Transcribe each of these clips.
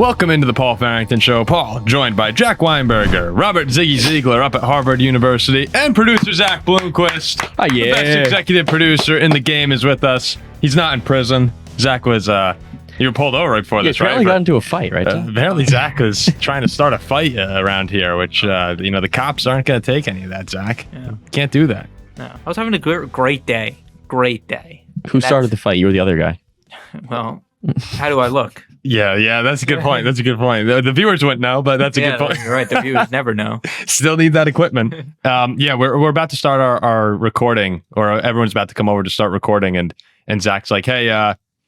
Welcome into the Paul Farrington Show. Paul, joined by Jack Weinberger, Robert Ziggy Ziegler up at Harvard University, and producer Zach Bloomquist. The best executive producer in the game is with us. He's not in prison. Zach was, you were pulled over right before this, right? Apparently got into a fight, right? Apparently Zach was trying to start a fight around here, which, the cops aren't going to take any of that, Zach. Yeah. Can't do that. No, I was having a great day. Great day. Who started the fight? You were the other guy. Well, how do I look? Yeah, that's a good point. That's a good point. The viewers wouldn't know, but that's a good point. You're right. The viewers never know. Still need that equipment. We're about to start our recording, or everyone's about to come over to start recording, and Zach's like, hey,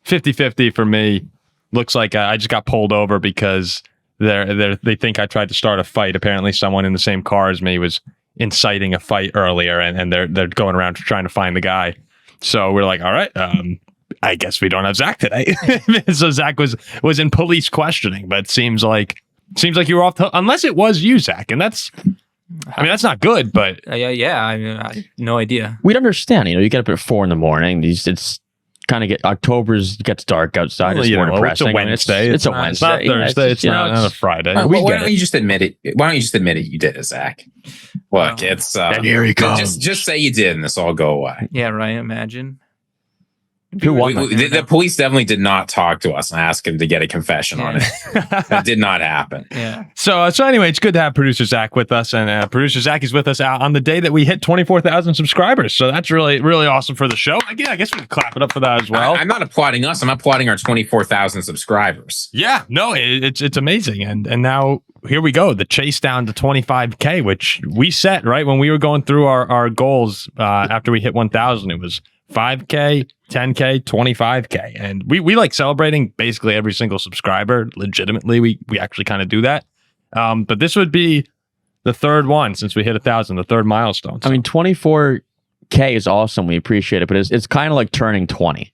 50-50 for me. Looks like I just got pulled over because they think I tried to start a fight. Apparently someone in the same car as me was inciting a fight earlier, and they're going around trying to find the guy. So we're like, all right, I guess we don't have Zach today. So Zach was in police questioning, but seems like you were off unless it was you, Zach, and that's not good, but I have no idea. We'd understand, you get up at 4 a.m. It's kind of gets dark outside. It's more depressing. It's a Wednesday. It's a Wednesday. It's not Thursday. It's not a Friday. Why don't you just admit it? Why don't you just admit it? You did it, Zach. Look, it's and here he comes. Just say you did, and this all go away. Yeah, right. Imagine. The police definitely did not talk to us and ask him to get a confession on it. That did not happen. Yeah. So anyway, it's good to have producer Zach with us, and producer Zach is with us on the day that we hit 24,000 subscribers. So that's really, really awesome for the show. I guess we can clap it up for that as well. I'm not applauding us. I'm applauding our 24,000 subscribers. Yeah, no, it's amazing, and now here we go. The chase down to 25K, which we set right when we were going through our goals after we hit 1,000. It was 5K, 10K, 25K. And we like celebrating basically every single subscriber. Legitimately, we actually kind of do that. But this would be the third one since we hit 1,000, the third milestone. So. 24K is awesome. We appreciate it, but it's kind of like turning 20.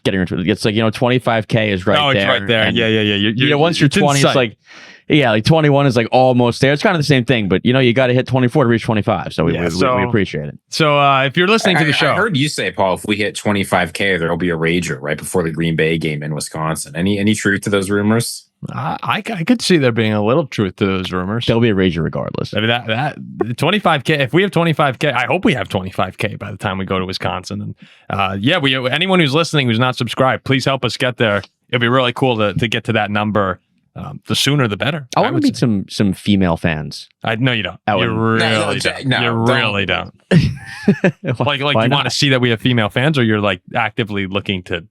Getting into it. It's like, 25K is right there. Oh, it's right there. And, yeah. Once you're 20, it's like, like 21 is like almost there. It's kind of the same thing, but you got to hit 24 to reach 25. So we appreciate it. So if you're listening to the show, I heard you say, Paul, if we hit 25K, there'll be a rager right before the Green Bay game in Wisconsin. Any truth to those rumors? I could see there being a little truth to those rumors. There'll be a rager regardless. I mean, that 25K, if we have 25K, I hope we have 25K by the time we go to Wisconsin. And anyone who's listening who's not subscribed, please help us get there. It'd be really cool to get to that number. The sooner the better. I want to meet some female fans. No, you don't. You really don't. Like you want to see that we have female fans, or you're like actively looking to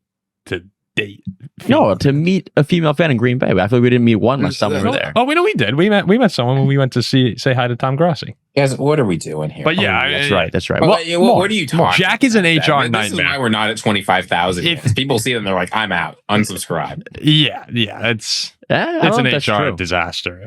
date? No, to meet a female fan in Green Bay. I feel like we didn't meet one last time we were there. Oh, we know we did. We met someone when we went to say hi to Tom Grossi. Guys, what are we doing here? But that's right. What are you talking? Jack is an HR nightmare. This is why we're not at 25,000. People see them, they're like, I'm out, unsubscribe. Yeah, it's an HR disaster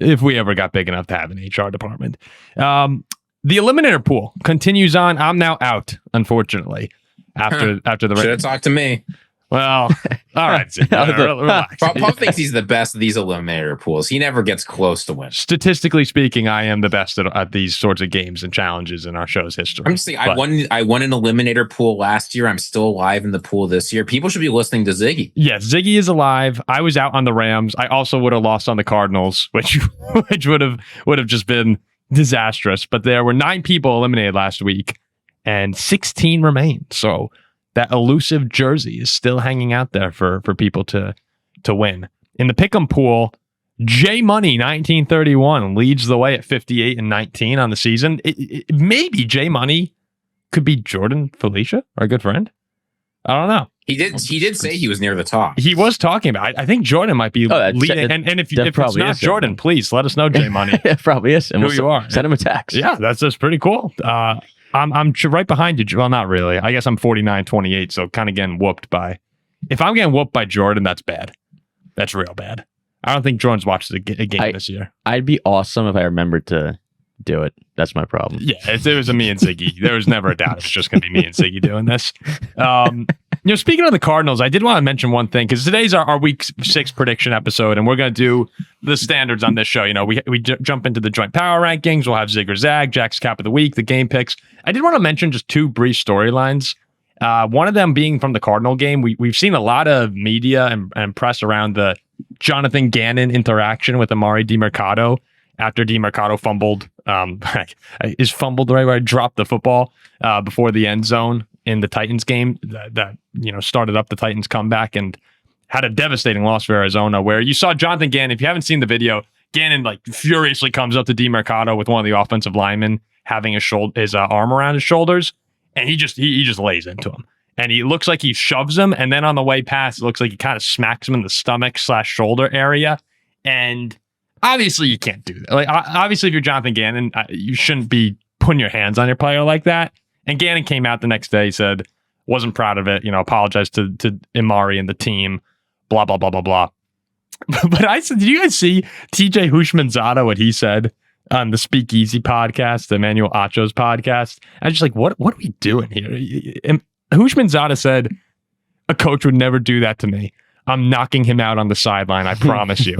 if we ever got big enough to have an HR department. The eliminator pool continues on. I'm now out, unfortunately. After the should have talked to me. Well, all right. Relax. Paul thinks he's the best of these eliminator pools. He never gets close to win. Statistically speaking, I am the best at these sorts of games and challenges in our show's history. I'm just saying, I won an eliminator pool last year. I'm still alive in the pool this year. People should be listening to Ziggy. Yes, Ziggy is alive. I was out on the Rams. I also would have lost on the Cardinals, which would have just been disastrous. But there were 9 people eliminated last week, and 16 remain. So that elusive jersey is still hanging out there for people to win. In the pick'em pool, J Money 1931 leads the way at 58-19 on the season. Maybe J Money could be Jordan Felicia, our good friend. I don't know. He did say he was near the top. He was talking about it. I think Jordan might be leading. And if it's not Jordan, please let us know, J Money. It probably is. And you are. Send him a text. Yeah, that's pretty cool. I'm right behind you. Well, not really. I guess I'm 49-28, so kind of getting whooped by... If I'm getting whooped by Jordan, that's bad. That's real bad. I don't think Jordan's watched a game this year. I'd be awesome if I remembered to do it. That's my problem. Yeah, if it was me and Ziggy, there was never a doubt it was just going to be me and Ziggy doing this. Speaking of the Cardinals, I did want to mention one thing, because today's our week 6 prediction episode, and we're going to do the standards on this show. We jump into the joint power rankings. We'll have Zig or Zag, Jack's cap of the week, the game picks. I did want to mention just 2 brief storylines. One of them being from the Cardinal game. We've seen a lot of media and press around the Jonathan Gannon interaction with Emari Demercado after Demercado fumbled. Is fumbled the right way? Dropped the football before the end zone in the Titans game that started up the Titans comeback and had a devastating loss for Arizona, where you saw Jonathan Gannon. If you haven't seen the video, Gannon furiously comes up to Demercado with one of the offensive linemen having his arm around his shoulders, and he just lays into him. And he looks like he shoves him, and then on the way past, it looks like he kind of smacks him in the stomach/shoulder area. And obviously, you can't do that. Obviously, if you're Jonathan Gannon, you shouldn't be putting your hands on your player like that. And Gannon came out the next day, said, wasn't proud of it, apologized to Emari and the team, blah, blah, blah, blah, blah. But I said, did you guys see TJ Hushmanzada, what he said on the Speakeasy podcast, the Emmanuel Acho's podcast? I was just like, what are we doing here? And Hushmanzada said, a coach would never do that to me. I'm knocking him out on the sideline. I promise you.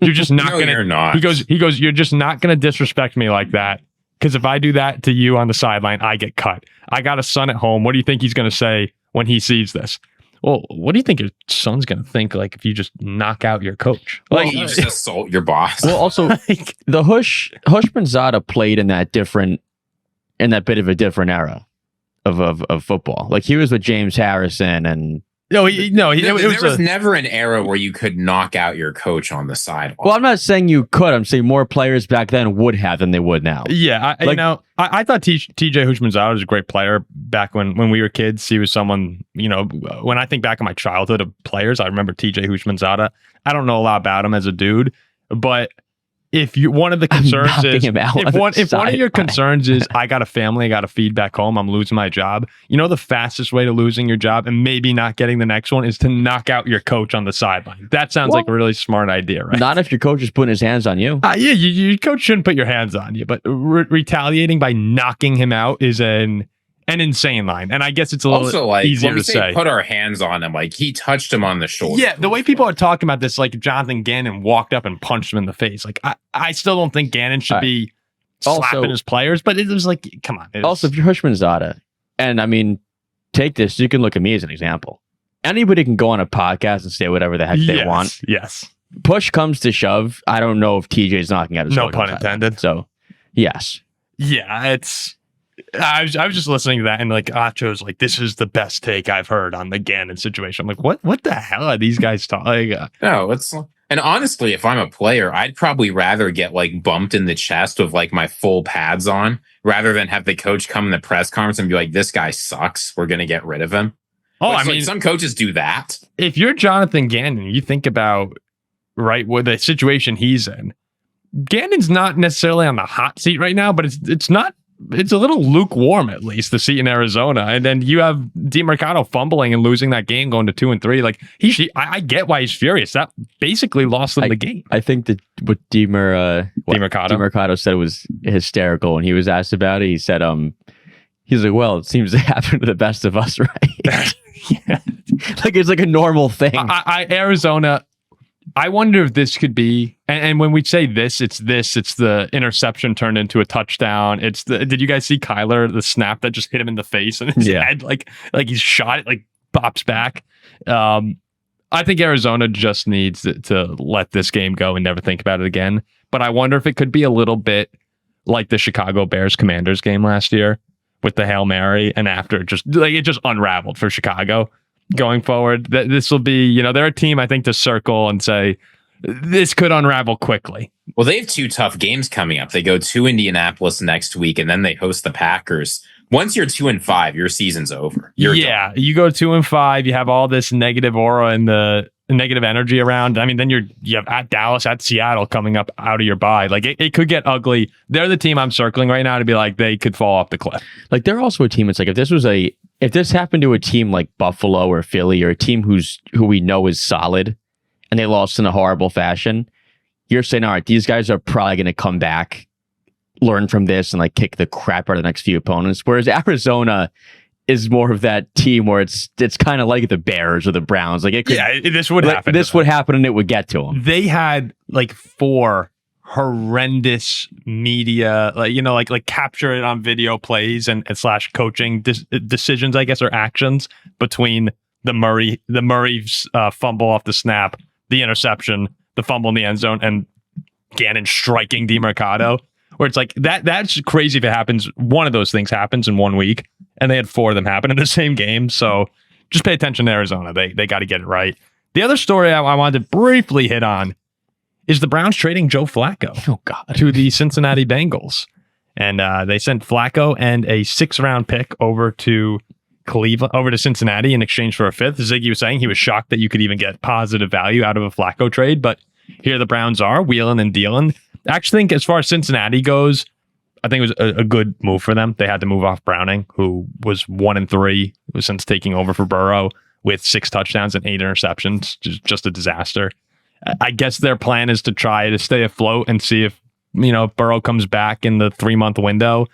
You're just not going to. You're not. He goes, you're just not going to disrespect me like that. Because if I do that to you on the sideline, I get cut. I got a son at home. What do you think he's going to say when he sees this? Well, what do you think your son's going to think if you just knock out your coach? You just assault your boss. Well, also, the Hushmanzada played in that bit of a different era of football. He was with James Harrison and. There was never an era where you could knock out your coach on the sideline. Well, I'm not saying you could. I'm saying more players back then would have than they would now. Yeah, I thought TJ Hushmanzada was a great player back when we were kids. He was someone, when I think back on my childhood of players, I remember TJ Hushmanzada. I don't know a lot about him as a dude, but if one of the concerns is if one of your concerns is I got a family, I got to feed back home, I'm losing my job. The fastest way to losing your job and maybe not getting the next one is to knock out your coach on the sideline. That sounds like a really smart idea, right? Not if your coach is putting his hands on you. Your coach shouldn't put your hands on you, but retaliating by knocking him out is an insane line. And I guess it's a little also easier when we to say. Put our hands on him, he touched him on the shoulder. Yeah, the way people are talking about this, Jonathan Gannon walked up and punched him in the face. I still don't think Gannon should be slapping his players, but it was come on. Also, if you're Hushmanzada, and take this, you can look at me as an example. Anybody can go on a podcast and say whatever the heck they want. Yes. Push comes to shove. I don't know if TJ's knocking out his no pun intended. So, yes. Yeah, it's. I was just listening to that and Acho's this is the best take I've heard on the Gannon situation. I'm what the hell are these guys talking? No, and honestly, if I'm a player, I'd probably rather get bumped in the chest with my full pads on rather than have the coach come in the press conference and be like, this guy sucks. We're going to get rid of him. Oh, some coaches do that. If you're Jonathan Gannon, you think about what the situation he's in. Gannon's not necessarily on the hot seat right now, but it's not. It's a little lukewarm, at least, the seat in Arizona. And then you have Demercado fumbling and losing that game, going to 2-3. I get why he's furious. That basically lost them the game. I think that what Demercado said was hysterical. When he was asked about it, he said, he's like, well, it seems to happen to the best of us, right? Yeah. It's a normal thing. Arizona... I wonder if this could be, and when we say this, it's the interception turned into a touchdown. Did you guys see Kyler, the snap that just hit him in the face and his head, he's shot it, bops back. I think Arizona just needs to let this game go and never think about it again. But I wonder if it could be a little bit like the Chicago Bears Commanders game last year with the Hail Mary, and after it just unraveled for Chicago. Going forward, this will be, they're a team, I think, to circle and say, this could unravel quickly. Well, they have 2 tough games coming up. They go to Indianapolis next week, and then they host the Packers. Once you're 2-5, your season's over. You're done. You go 2-5, you have all this negative aura and the negative energy around. I mean, then you have at Dallas, at Seattle coming up out of your bye. It could get ugly. They're the team I'm circling right now to be they could fall off the cliff. They're also a team. It's if this happened to a team like Buffalo or Philly or a team who we know is solid and they lost in a horrible fashion, you're saying, all right, these guys are probably going to come back, learn from this, and kick the crap out of the next few opponents. Whereas Arizona is more of that team where it's kind of like the Bears or the Browns. This would happen. This would happen and it would get to them. They had 4 horrendous media, capture it on video plays and slash coaching decisions, I guess, or actions between the Murray fumble off the snap, the interception, the fumble in the end zone, and Gannon striking Demercado, where it's like that's crazy if it happens. One of those things happens in 1 week, and they had 4 of them happen in the same game. So just pay attention to Arizona. They got to get it right. The other story I wanted to briefly hit on is the Browns trading Joe Flacco to the Cincinnati Bengals. And they sent Flacco and a 6th-round pick over to Cincinnati in exchange for a 5th. Ziggy was saying he was shocked that you could even get positive value out of a Flacco trade, but here the Browns are, wheeling and dealing. I actually think as far as Cincinnati goes, I think it was a good move for them. They had to move off Browning, who was 1-3 since taking over for Burrow with 6 touchdowns and 8 interceptions. Just a disaster. I guess their plan is to try to stay afloat and see if Burrow comes back in the 3-month window,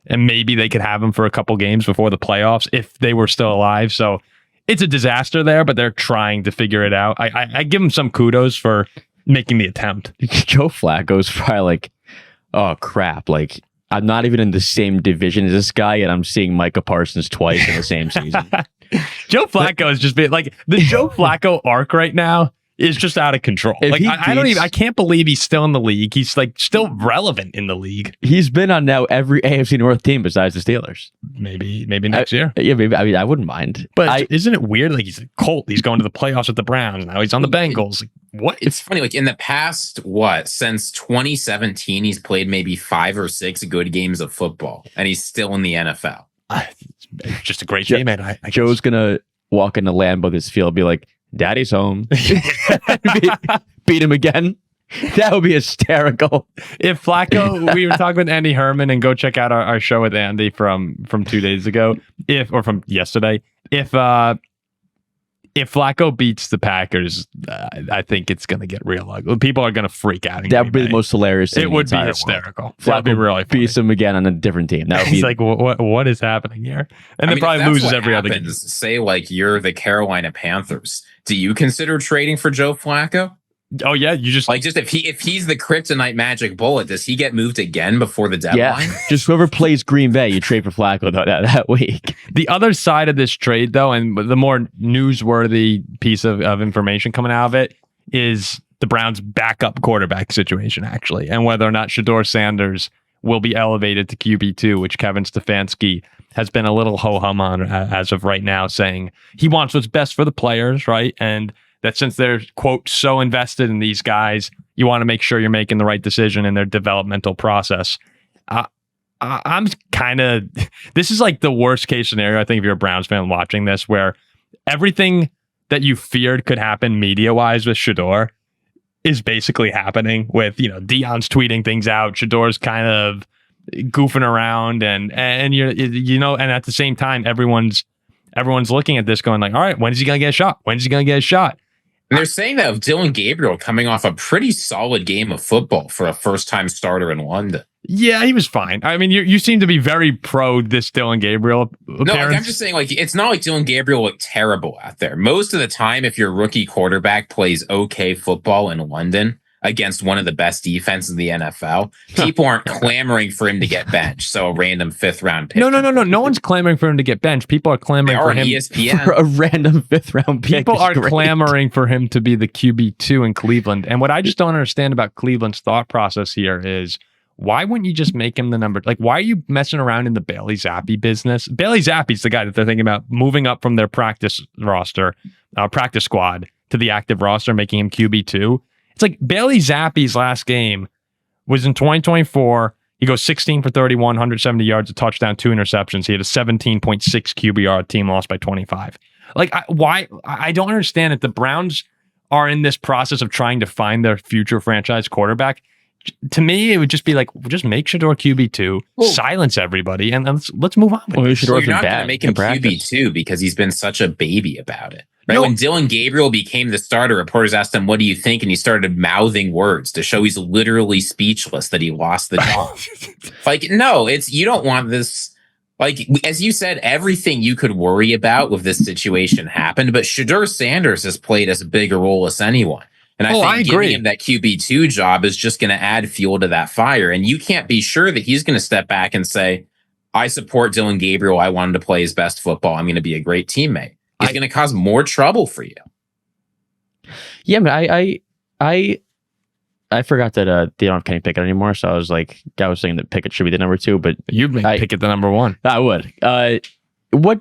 and maybe they could have him for a couple games before the playoffs if they were still alive. So it's a disaster there, but they're trying to figure it out. I give them some kudos for making the attempt. Joe Flacco's probably like, oh crap, like I'm not even in the same division as this guy, and I'm seeing Micah Parsons twice in the same season. Joe Flacco is just like the Joe Flacco arc right now is just out of control. Like I can't believe he's still in the league. He's like still relevant in the league. He's been on now every AFC North team besides the Steelers. Maybe next year. Yeah, maybe. I mean, I wouldn't mind. But isn't it weird? Like he's a Colt. He's going to the playoffs with the Browns. Now he's on the Bengals. Like, what? It's funny. Like in the past, since 2017, he's played maybe 5 or 6 good games of football, and he's still in the NFL. It's just a great game, man. Joe's gonna walk into Lambeau this field, be like, Daddy's home. Beat him again. That would be hysterical. If Flacco, we were talking with Andy Herman, and go check out our show with Andy from 2 days ago, from yesterday. If Flacco beats the Packers, I think it's going to get real ugly. People are going to freak out. That would be the most hilarious thing. It would be hysterical. That would be really funny. Beats him again on a different team. That would He's like, what is happening here? And then probably loses every other game. Say like you're the Carolina Panthers. Do you consider trading for Joe Flacco? Oh yeah, you just if he's the kryptonite magic bullet, does he get moved again before the deadline? Yeah, just whoever plays Green Bay, you trade for Flacco that week. The other side of this trade, though, and the more newsworthy piece of information coming out of it is the Browns' backup quarterback situation, actually, and whether or not Shedeur Sanders will be elevated to QB2, which Kevin Stefanski has been a little ho-hum on as of right now, saying he wants what's best for the players, right? And that since they're, quote, so invested in these guys, you want to make sure you're making the right decision in their developmental process. I'm kind of, this is like the worst case scenario, I think, if you're a Browns fan watching this, where everything that you feared could happen media-wise with Shedeur is basically happening with, Deion's tweeting things out, Shedeur's kind of goofing around, and and at the same time, everyone's looking at this going like, all right, when is he going to get a shot? When is he going to get a shot? And they're saying that of Dillon Gabriel coming off a pretty solid game of football for a first-time starter in London. Yeah, he was fine. I mean, you seem to be very pro this Dillon Gabriel appearance. No, I'm just saying, it's not like Dillon Gabriel looked terrible out there. Most of the time, if your rookie quarterback plays okay football in London against one of the best defenses in the NFL, people aren't clamoring for him to get benched. So a random 5th-round pick. No. No one's clamoring for him to get benched. People are clamoring for him ESPN. For a random 5th-round pick. People are clamoring for him to be the QB2 in Cleveland. And what I just don't understand about Cleveland's thought process here is, why wouldn't you just make him the number? Like, why are you messing around in the Bailey Zappe business? Bailey Zappe's the guy that they're thinking about moving up from their practice squad to the active roster, making him QB2. It's like Bailey Zappe's last game was in 2024. He goes 16 for 31, 170 yards, a touchdown, 2 interceptions. He had a 17.6 QBR. Team lost by 25. Like, why? I don't understand it. The Browns are in this process of trying to find their future franchise quarterback. To me, it would just be like, just make Shedeur QB2, silence everybody, and let's move on. You're not going to make him QB2 because he's been such a baby about it. Right? When Dillon Gabriel became the starter, reporters asked him, what do you think? And he started mouthing words to show he's literally speechless that he lost the job. No, you don't want this. Like, as you said, everything you could worry about with this situation happened, but Shedeur Sanders has played as big a role as anyone. And I think giving him that QB2 job is just going to add fuel to that fire. And you can't be sure that he's going to step back and say, I support Dillon Gabriel. I want him to play his best football. I'm going to be a great teammate. He's going to cause more trouble for you. Yeah, but I forgot that they don't have Kenny Pickett anymore. So I was saying that Pickett should be the number 2, but You'd make Pickett the number 1. I would. What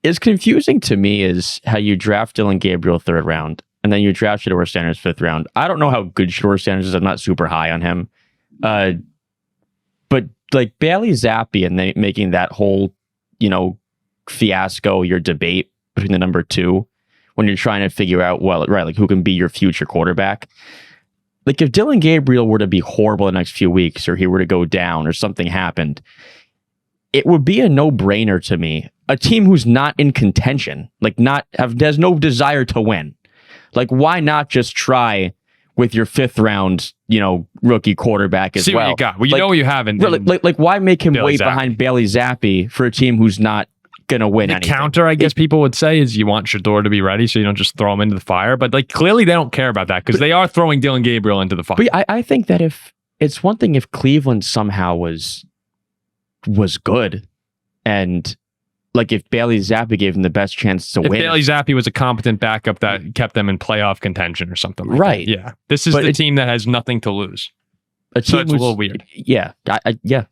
is confusing to me is how you draft Dillon Gabriel 3rd round, and then you draft Shedeur Sanders 5th round. I don't know how good Shedeur Sanders is. I'm not super high on him. But like Bailey Zappe and making that whole, fiasco your debate between the number 2 when you're trying to figure out, who can be your future quarterback. Like if Dillon Gabriel were to be horrible the next few weeks, or he were to go down, or something happened, it would be a no-brainer to me. A team who's not in contention, has no desire to win. Like, why not just try with your 5th round, rookie quarterback as well? See what you got. Well, you know what you have. Why make him Bailey wait Zappe. behind Bailey Zappe for a team who's not going to win The anything? counter, I guess people would say, is you want Shedeur to be ready so you don't just throw him into the fire. But clearly they don't care about that because they are throwing Dillon Gabriel into the fire. But I think that if it's one thing if Cleveland somehow was good, and if Bailey Zappe gave him the best chance to if win. Bailey Zappe was a competent backup that kept them in playoff contention or something like Right. that. Yeah. This is the team that has nothing to lose. So it's a little weird. Yeah.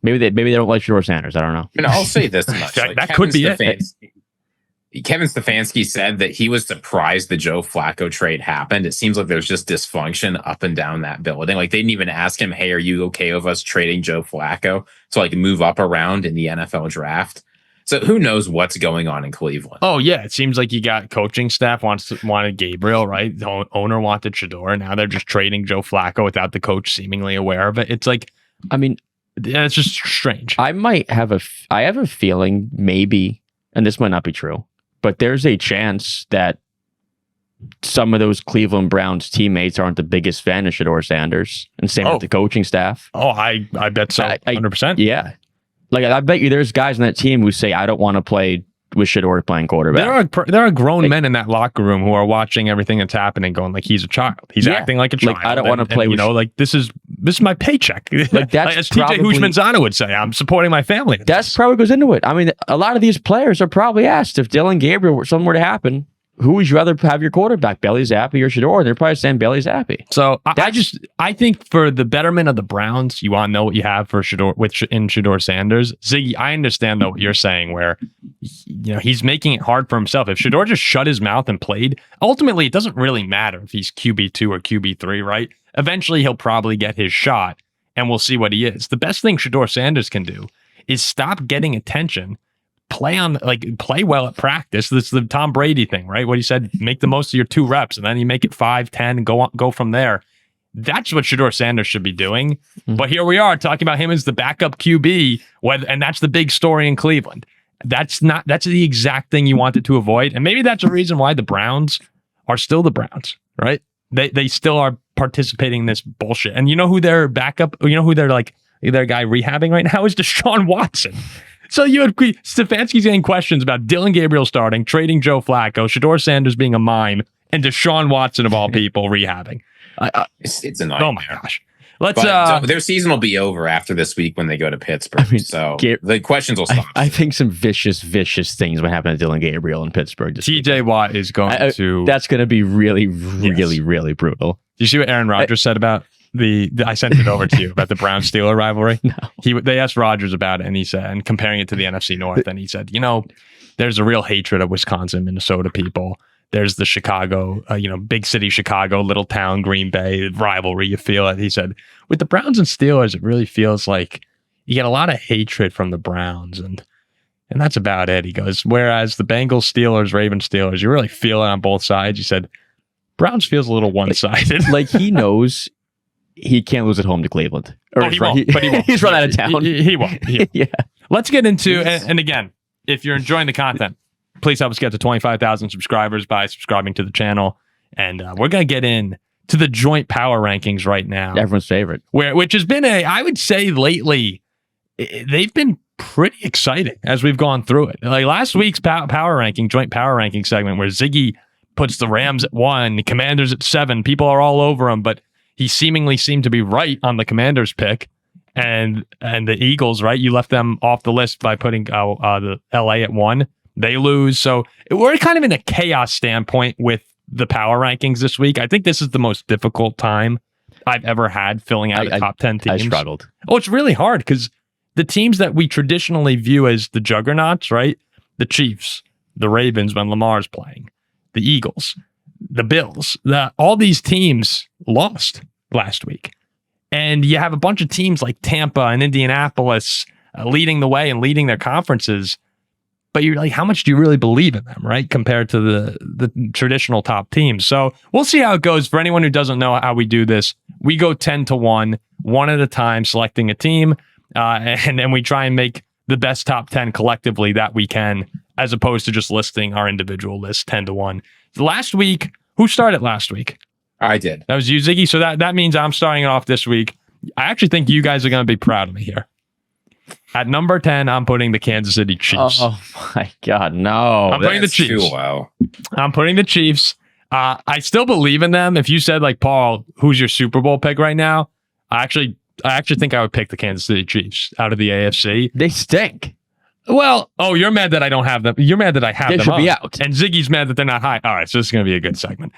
Maybe they don't like Shedeur Sanders. I don't know. I'll say this much. That could be it. Kevin Stefanski said that he was surprised the Joe Flacco trade happened. It seems like there's just dysfunction up and down that building. They didn't even ask him, hey, are you okay with us trading Joe Flacco to move up around in the NFL draft? So who knows what's going on in Cleveland? Oh, yeah. It seems like you got coaching staff wanted Gabriel, right? The owner wanted Shedeur. Now they're just trading Joe Flacco without the coach seemingly aware of it. It's it's just strange. I have a feeling maybe, and this might not be true, but there's a chance that some of those Cleveland Browns teammates aren't the biggest fan of Shedeur Sanders, and same with the coaching staff. Oh, I bet so. 100%. Yeah. I bet you there's guys on that team who say, I don't want to play with Shedeur playing quarterback. There are grown men in that locker room who are watching everything that's happening going he's a child. He's acting like a child. I don't want to play with... this is my paycheck. That's as TJ Houshmandzadeh would say, I'm supporting my family. That's probably goes into it. A lot of these players are probably asked if Dillon Gabriel, something were to happen, who would you rather have your quarterback, Bailey Zappe or Shedeur? They're probably saying Bailey Zappe. So I think for the betterment of the Browns, you want to know what you have for Shedeur in Shedeur Sanders. Ziggy, I understand though what you're saying, where he's making it hard for himself. If Shedeur just shut his mouth and played, ultimately it doesn't really matter if he's QB2 or QB3, right? Eventually he'll probably get his shot, and we'll see what he is. The best thing Shedeur Sanders can do is stop getting attention. Play well at practice. This is the Tom Brady thing, right? What he said, make the most of your 2 reps, and then you make it 5, 10, go from there. That's what Shedeur Sanders should be doing. Mm-hmm. But here we are talking about him as the backup QB, and that's the big story in Cleveland. That's the exact thing you wanted to avoid. And maybe that's a reason why the Browns are still the Browns, right? They still are participating in this bullshit. And you know who their backup, who their guy rehabbing right now is? Deshaun Watson. So you had Stefanski's getting questions about Dillon Gabriel starting, trading Joe Flacco, Shedeur Sanders being a mime, and Deshaun Watson of all people rehabbing. It's a nightmare. Oh my gosh! Their season will be over after this week when they go to Pittsburgh. The questions will stop. I think some vicious things might happen to Dillon Gabriel in Pittsburgh. TJ Watt is going to. That's going to be really, really, really brutal. Did you see what Aaron Rodgers said about I sent it over to you about the Browns-Steeler rivalry? No. They asked Rodgers about it, and he said, and comparing it to the NFC North, and he said, there's a real hatred of Wisconsin, Minnesota people. There's the Chicago, big city Chicago, little town Green Bay rivalry. You feel it. He said, with the Browns and Steelers, it really feels like you get a lot of hatred from the Browns, and that's about it. He goes, whereas the Bengals, Steelers, Ravens, Steelers, you really feel it on both sides. He said, Browns feels a little one-sided. He knows he can't lose at home to Cleveland. He won't. But he won't. He's run out of town. He won't. Yeah. Let's get into, and again, if you're enjoying the content, please help us get to 25,000 subscribers by subscribing to the channel. And we're going to get in to the joint power rankings right now. Everyone's favorite. Which has been I would say lately, they've been pretty exciting as we've gone through it. Like last week's power ranking, joint power ranking segment where Ziggy puts the Rams at 1, the Commanders at 7. People are all over him, but he seemingly seemed to be right on the Commanders pick, and the Eagles, right? You left them off the list by putting the LA at 1. They lose. So we're kind of in a chaos standpoint with the power rankings this week. I think this is the most difficult time I've ever had filling out a top 10 teams. I struggled. Oh, it's really hard because the teams that we traditionally view as the juggernauts, right? The Chiefs, the Ravens when Lamar's playing, the Eagles, the Bills, all these teams lost last week. And you have a bunch of teams like Tampa and Indianapolis leading the way and leading their conferences. But you're like, how much do you really believe in them, right? Compared to the traditional top teams. So we'll see how it goes. For anyone who doesn't know how we do this, we go 10-1, one at a time, selecting a team. And then we try and make the best top 10 collectively that we can, as opposed to just listing our individual list 10-1. Last week, who started last week? I did. That was you, Ziggy. So that means I'm starting it off this week. I actually think you guys are going to be proud of me here. At number 10, I'm putting the Kansas City Chiefs. Oh my God, no. I'm putting the Chiefs. Too low. I'm putting the Chiefs. I still believe in them. If you said, like, Paul, who's your Super Bowl pick right now? I actually think I would pick the Kansas City Chiefs out of the AFC. They stink. Well, you're mad that I don't have them. You're mad that I have them. They should be out. And Ziggy's mad that they're not high. All right, so this is going to be a good segment.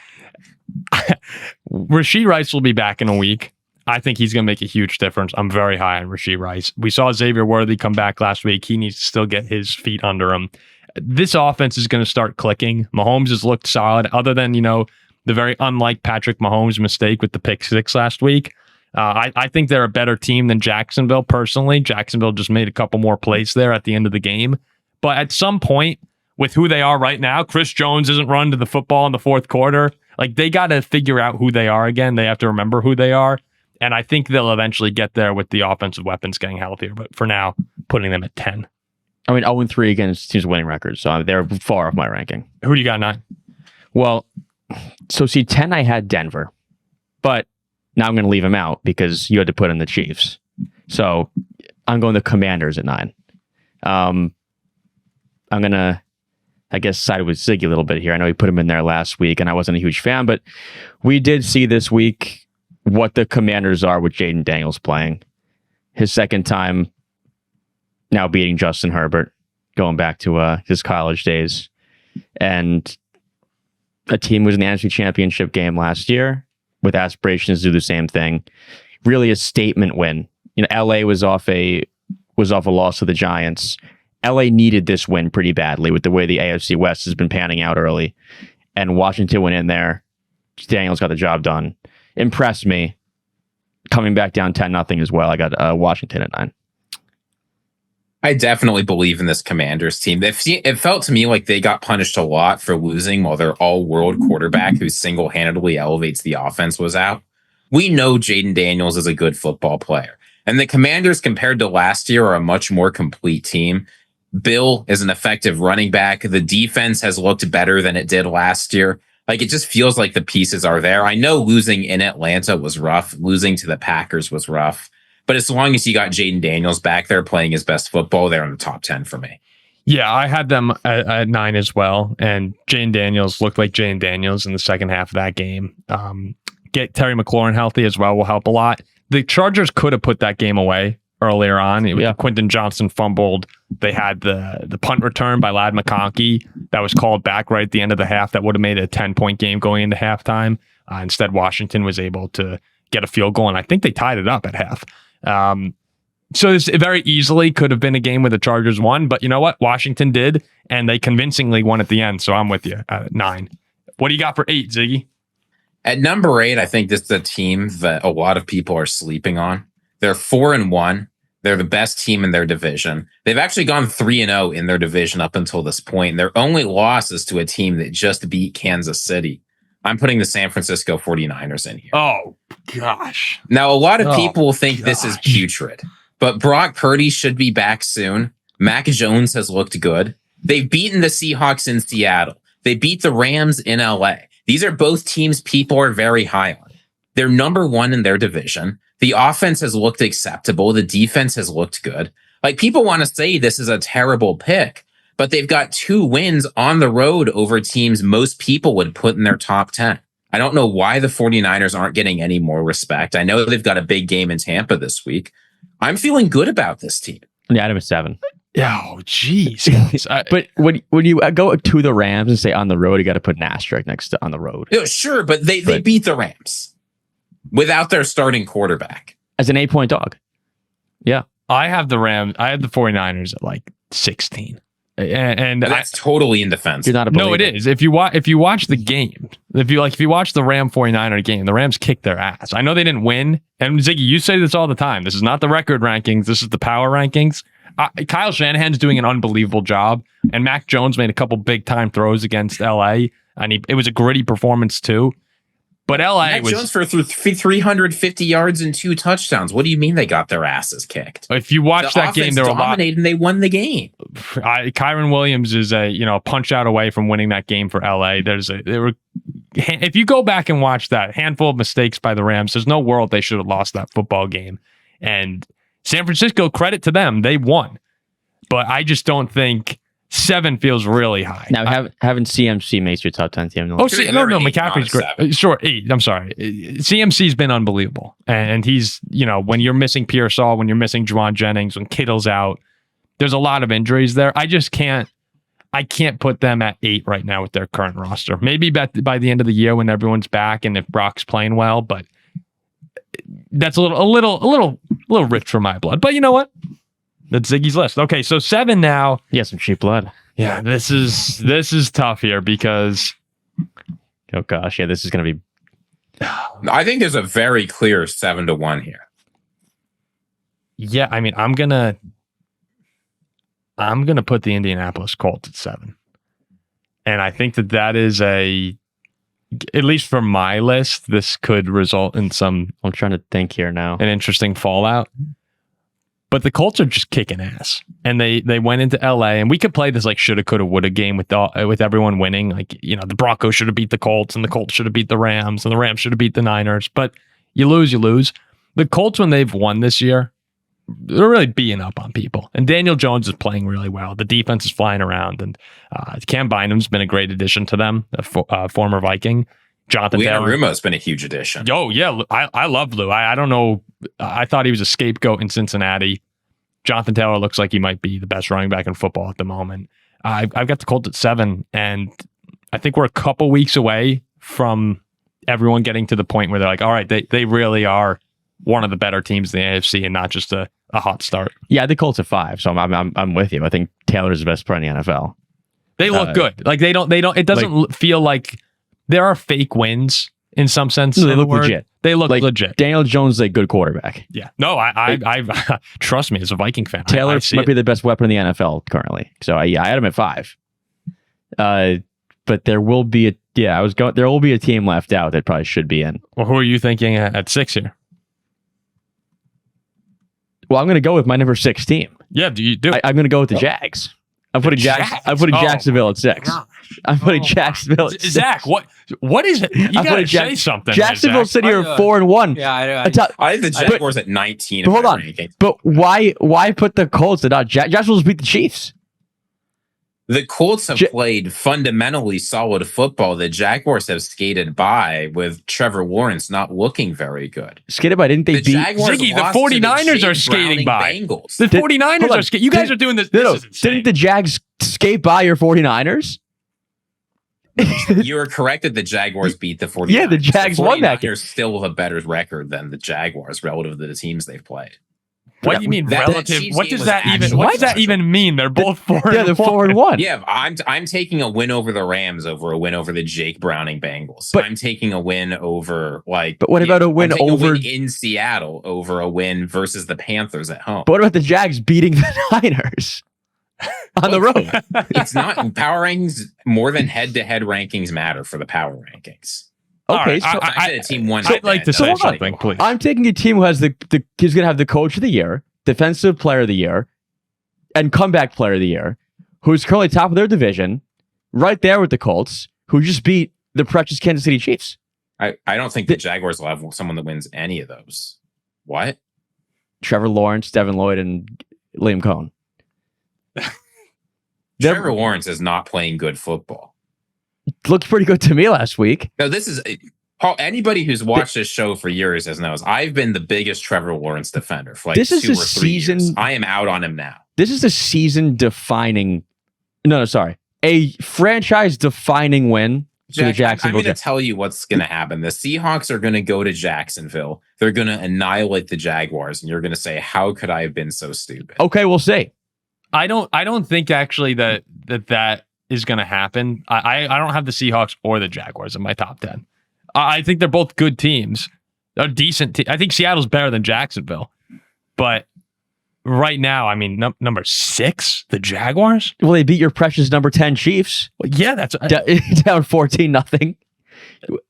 Rashee Rice will be back in a week. I think he's going to make a huge difference. I'm very high on Rashee Rice. We saw Xavier Worthy come back last week. He needs to still get his feet under him. This offense is going to start clicking. Mahomes has looked solid, other than, the very unlike Patrick Mahomes mistake with the pick 6 last week. I think they're a better team than Jacksonville, personally. Jacksonville just made a couple more plays there at the end of the game. But at some point, with who they are right now, Chris Jones isn't run to the football in the fourth quarter. Like, they got to figure out who they are again. They have to remember who they are. And I think they'll eventually get there with the offensive weapons getting healthier. But for now, putting them at 10. I mean, 0-3 against teams winning records. So they're far off my ranking. Who do you got, 9? Well, so see, 10, I had Denver. But now I'm going to leave him out because you had to put in the Chiefs. So I'm going the Commanders at 9. I'm going to, I guess, side with Ziggy a little bit here. I know he put him in there last week, and I wasn't a huge fan. But we did see this week what the Commanders are with Jayden Daniels playing. His second time now beating Justin Herbert, going back to his college days. And a team was in the NFC Championship game last year with aspirations to do the same thing. Really a statement win. LA was off a loss to the Giants. LA needed this win pretty badly with the way the AFC West has been panning out early. And Washington went in there. Daniels got the job done. Impressed me. Coming back down 10-0 as well. I got Washington at 9. I definitely believe in this Commanders team. It felt to me like they got punished a lot for losing while their all-world quarterback who single-handedly elevates the offense was out. We know Jayden Daniels is a good football player. And the Commanders, compared to last year, are a much more complete team. Bill is an effective running back. The defense has looked better than it did last year. Like, it just feels like the pieces are there. I know losing in Atlanta was rough. Losing to the Packers was rough. But as long as you got Jayden Daniels back there playing his best football, they're in the top 10 for me. Yeah, I had them at 9 as well. And Jayden Daniels looked like Jayden Daniels in the second half of that game. Get Terry McLaurin healthy as well will help a lot. The Chargers could have put that game away earlier on. Quentin Johnson fumbled. They had the punt return by Ladd McConkey that was called back right at the end of the half. That would have made it a 10-point game going into halftime. Instead, Washington was able to get a field goal, and I think they tied it up at half. So this very easily could have been a game where the Chargers won, but you know what? Washington did, and they convincingly won at the end, so I'm with you at 9. What do you got for 8, Ziggy? At number 8, I think this is a team that a lot of people are sleeping on. They're 4-1. They're the best team in their division. They've actually gone 3-0 in their division up until this point. Their only loss is to a team that just beat Kansas City. I'm putting the San Francisco 49ers in here. Oh, gosh. Now, a lot of people think this is putrid, but Brock Purdy should be back soon. Mac Jones has looked good. They've beaten the Seahawks in Seattle. They beat the Rams in LA. These are both teams people are very high on. They're number 1 in their division. The offense has looked acceptable. The defense has looked good. Like, people want to say this is a terrible pick, but they've got 2 wins on the road over teams most people would put in their top 10. I don't know why the 49ers aren't getting any more respect. I know they've got a big game in Tampa this week. I'm feeling good about this team. Yeah, I had him at 7. Oh, jeez. guys. But when you go to the Rams and say on the road, you got to put an asterisk next to on the road. Yeah, sure, but they beat the Rams without their starting quarterback. As an 8-point dog. Yeah. I have the 49ers at like 16. And That's totally in defense. You're not a believer. No, it is. If you watch the game, if you watch the Ram 49er game, the Rams kicked their ass. I know they didn't win. And Ziggy, you say this all the time. This is not the record rankings. This is the power rankings. Kyle Shanahan's doing an unbelievable job, and Mac Jones made a couple big time throws against LA, and it was a gritty performance too. But Mac Jones threw 350 yards and 2 touchdowns. What do you mean they got their asses kicked? If you watch that game, they were dominated and they won the game. Kyron Williams is a punch out away from winning that game for LA. If you go back and watch that handful of mistakes by the Rams, there's no world they should have lost that football game. And San Francisco, credit to them, they won. But I just don't think 7 feels really high. Now, having CMC makes your top 10 team. No, McCaffrey's great. Sure, 8. I'm sorry. CMC's been unbelievable. And he's, when you're missing Pearsall, when you're missing Juwan Jennings, when Kittle's out, there's a lot of injuries there. I can't put them at 8 right now with their current roster. Maybe by the end of the year when everyone's back and if Brock's playing well, but that's a little rich for my blood. But you know what? That's Ziggy's list. Okay, so 7 now. Yeah, some cheap blood. Yeah, this is tough here because oh gosh, yeah, this is going to be. I think there's a very clear 7-1 here. Yeah, I mean, I'm gonna put the Indianapolis Colts at 7, and I think that is at least for my list, this could result in some. I'm trying to think here now. An interesting fallout. But the Colts are just kicking ass, and they went into LA, and we could play this like shoulda, coulda, woulda game with everyone winning. Like the Broncos should have beat the Colts, and the Colts should have beat the Rams, and the Rams should have beat the Niners. But you lose. The Colts, when they've won this year, they're really beating up on people. And Daniel Jones is playing really well. The defense is flying around, and Cam Bynum's been a great addition to them, a former Viking. Jonathan Taylor. Rumo's been a huge addition. Oh, yeah. I love Lou. I don't know. I thought he was a scapegoat in Cincinnati. Jonathan Taylor looks like he might be the best running back in football at the moment. I've got the Colts at 7, and I think we're a couple weeks away from everyone getting to the point where they're like, all right, they really are one of the better teams in the AFC and not just a hot start. Yeah, the Colts at 5, so I'm with you. I think Taylor's the best player in the NFL. They look good. Like they don't. It doesn't feel like there are fake wins in some sense. No, they look legit. They look legit. Daniel Jones is a good quarterback. Yeah. No, I trust me as a Viking fan. Taylor might be the best weapon in the NFL currently. So I had him at 5. But there will be there will be a team left out that probably should be in. Well, who are you thinking at 6 here? Well, I'm going to go with my number 6 team. Yeah, I'm going to go with the Jags. I'm putting Jacksonville at 6. Gosh. I'm putting Jacksonville at 6. Zach, what is it? You got to say something. Jacksonville sitting here 4-1. Yeah, I have the Jaguars at 19. But hold on. Rankings. But why put the Colts at not Jacksonville just beat the Chiefs? The Colts have played fundamentally solid football. The Jaguars have skated by with Trevor Lawrence not looking very good. Skated by? Didn't they beat Ziggy? The 49ers are skating by. Bengals. The 49ers are skating. You guys are doing this. Didn't the Jags skate by your 49ers? You are correct that the Jaguars beat the 49ers. Yeah, the Jags won that game. The 49ers still have a better record than the Jaguars relative to the teams they've played. What do you mean relative? What does that even mean? They're both 4-1. Yeah, they're 4-1. Yeah, I'm taking a win over the Rams over a win over the Jake Browning Bengals. But I'm taking a win over But what about a win over in Seattle over a win versus the Panthers at home? But what about the Jags beating the Niners on the road? It's not power rankings more than head-to-head rankings matter for the power rankings. Okay, so I said a team won. I'd like to say something, please. I'm taking a team who has he's going to have the coach of the year, defensive player of the year, and comeback player of the year, who's currently top of their division, right there with the Colts, who just beat the precious Kansas City Chiefs. I don't think the Jaguars will have someone that wins any of those. What? Trevor Lawrence, Devin Lloyd, and Liam Cohn. Trevor Lawrence is not playing good football. Looked pretty good to me last week. No, this is Paul. Anybody who's watched this show for years knows I've been the biggest Trevor Lawrence defender for like 2 or 3 years. I am out on him now. This is a season-defining. No, sorry, a franchise-defining win for the Jacksonville. I'm going to tell you what's going to happen. The Seahawks are going to go to Jacksonville. They're going to annihilate the Jaguars, and you're going to say, "How could I have been so stupid?" Okay, we'll see. I don't think actually that is going to happen. I don't have the Seahawks or the Jaguars in my top 10. I think they're both good teams. They're decent. I think Seattle's better than Jacksonville, but right now, I mean, number 6, the Jaguars. Well, they beat your precious number 10 Chiefs. Well, yeah, that's down 14-0.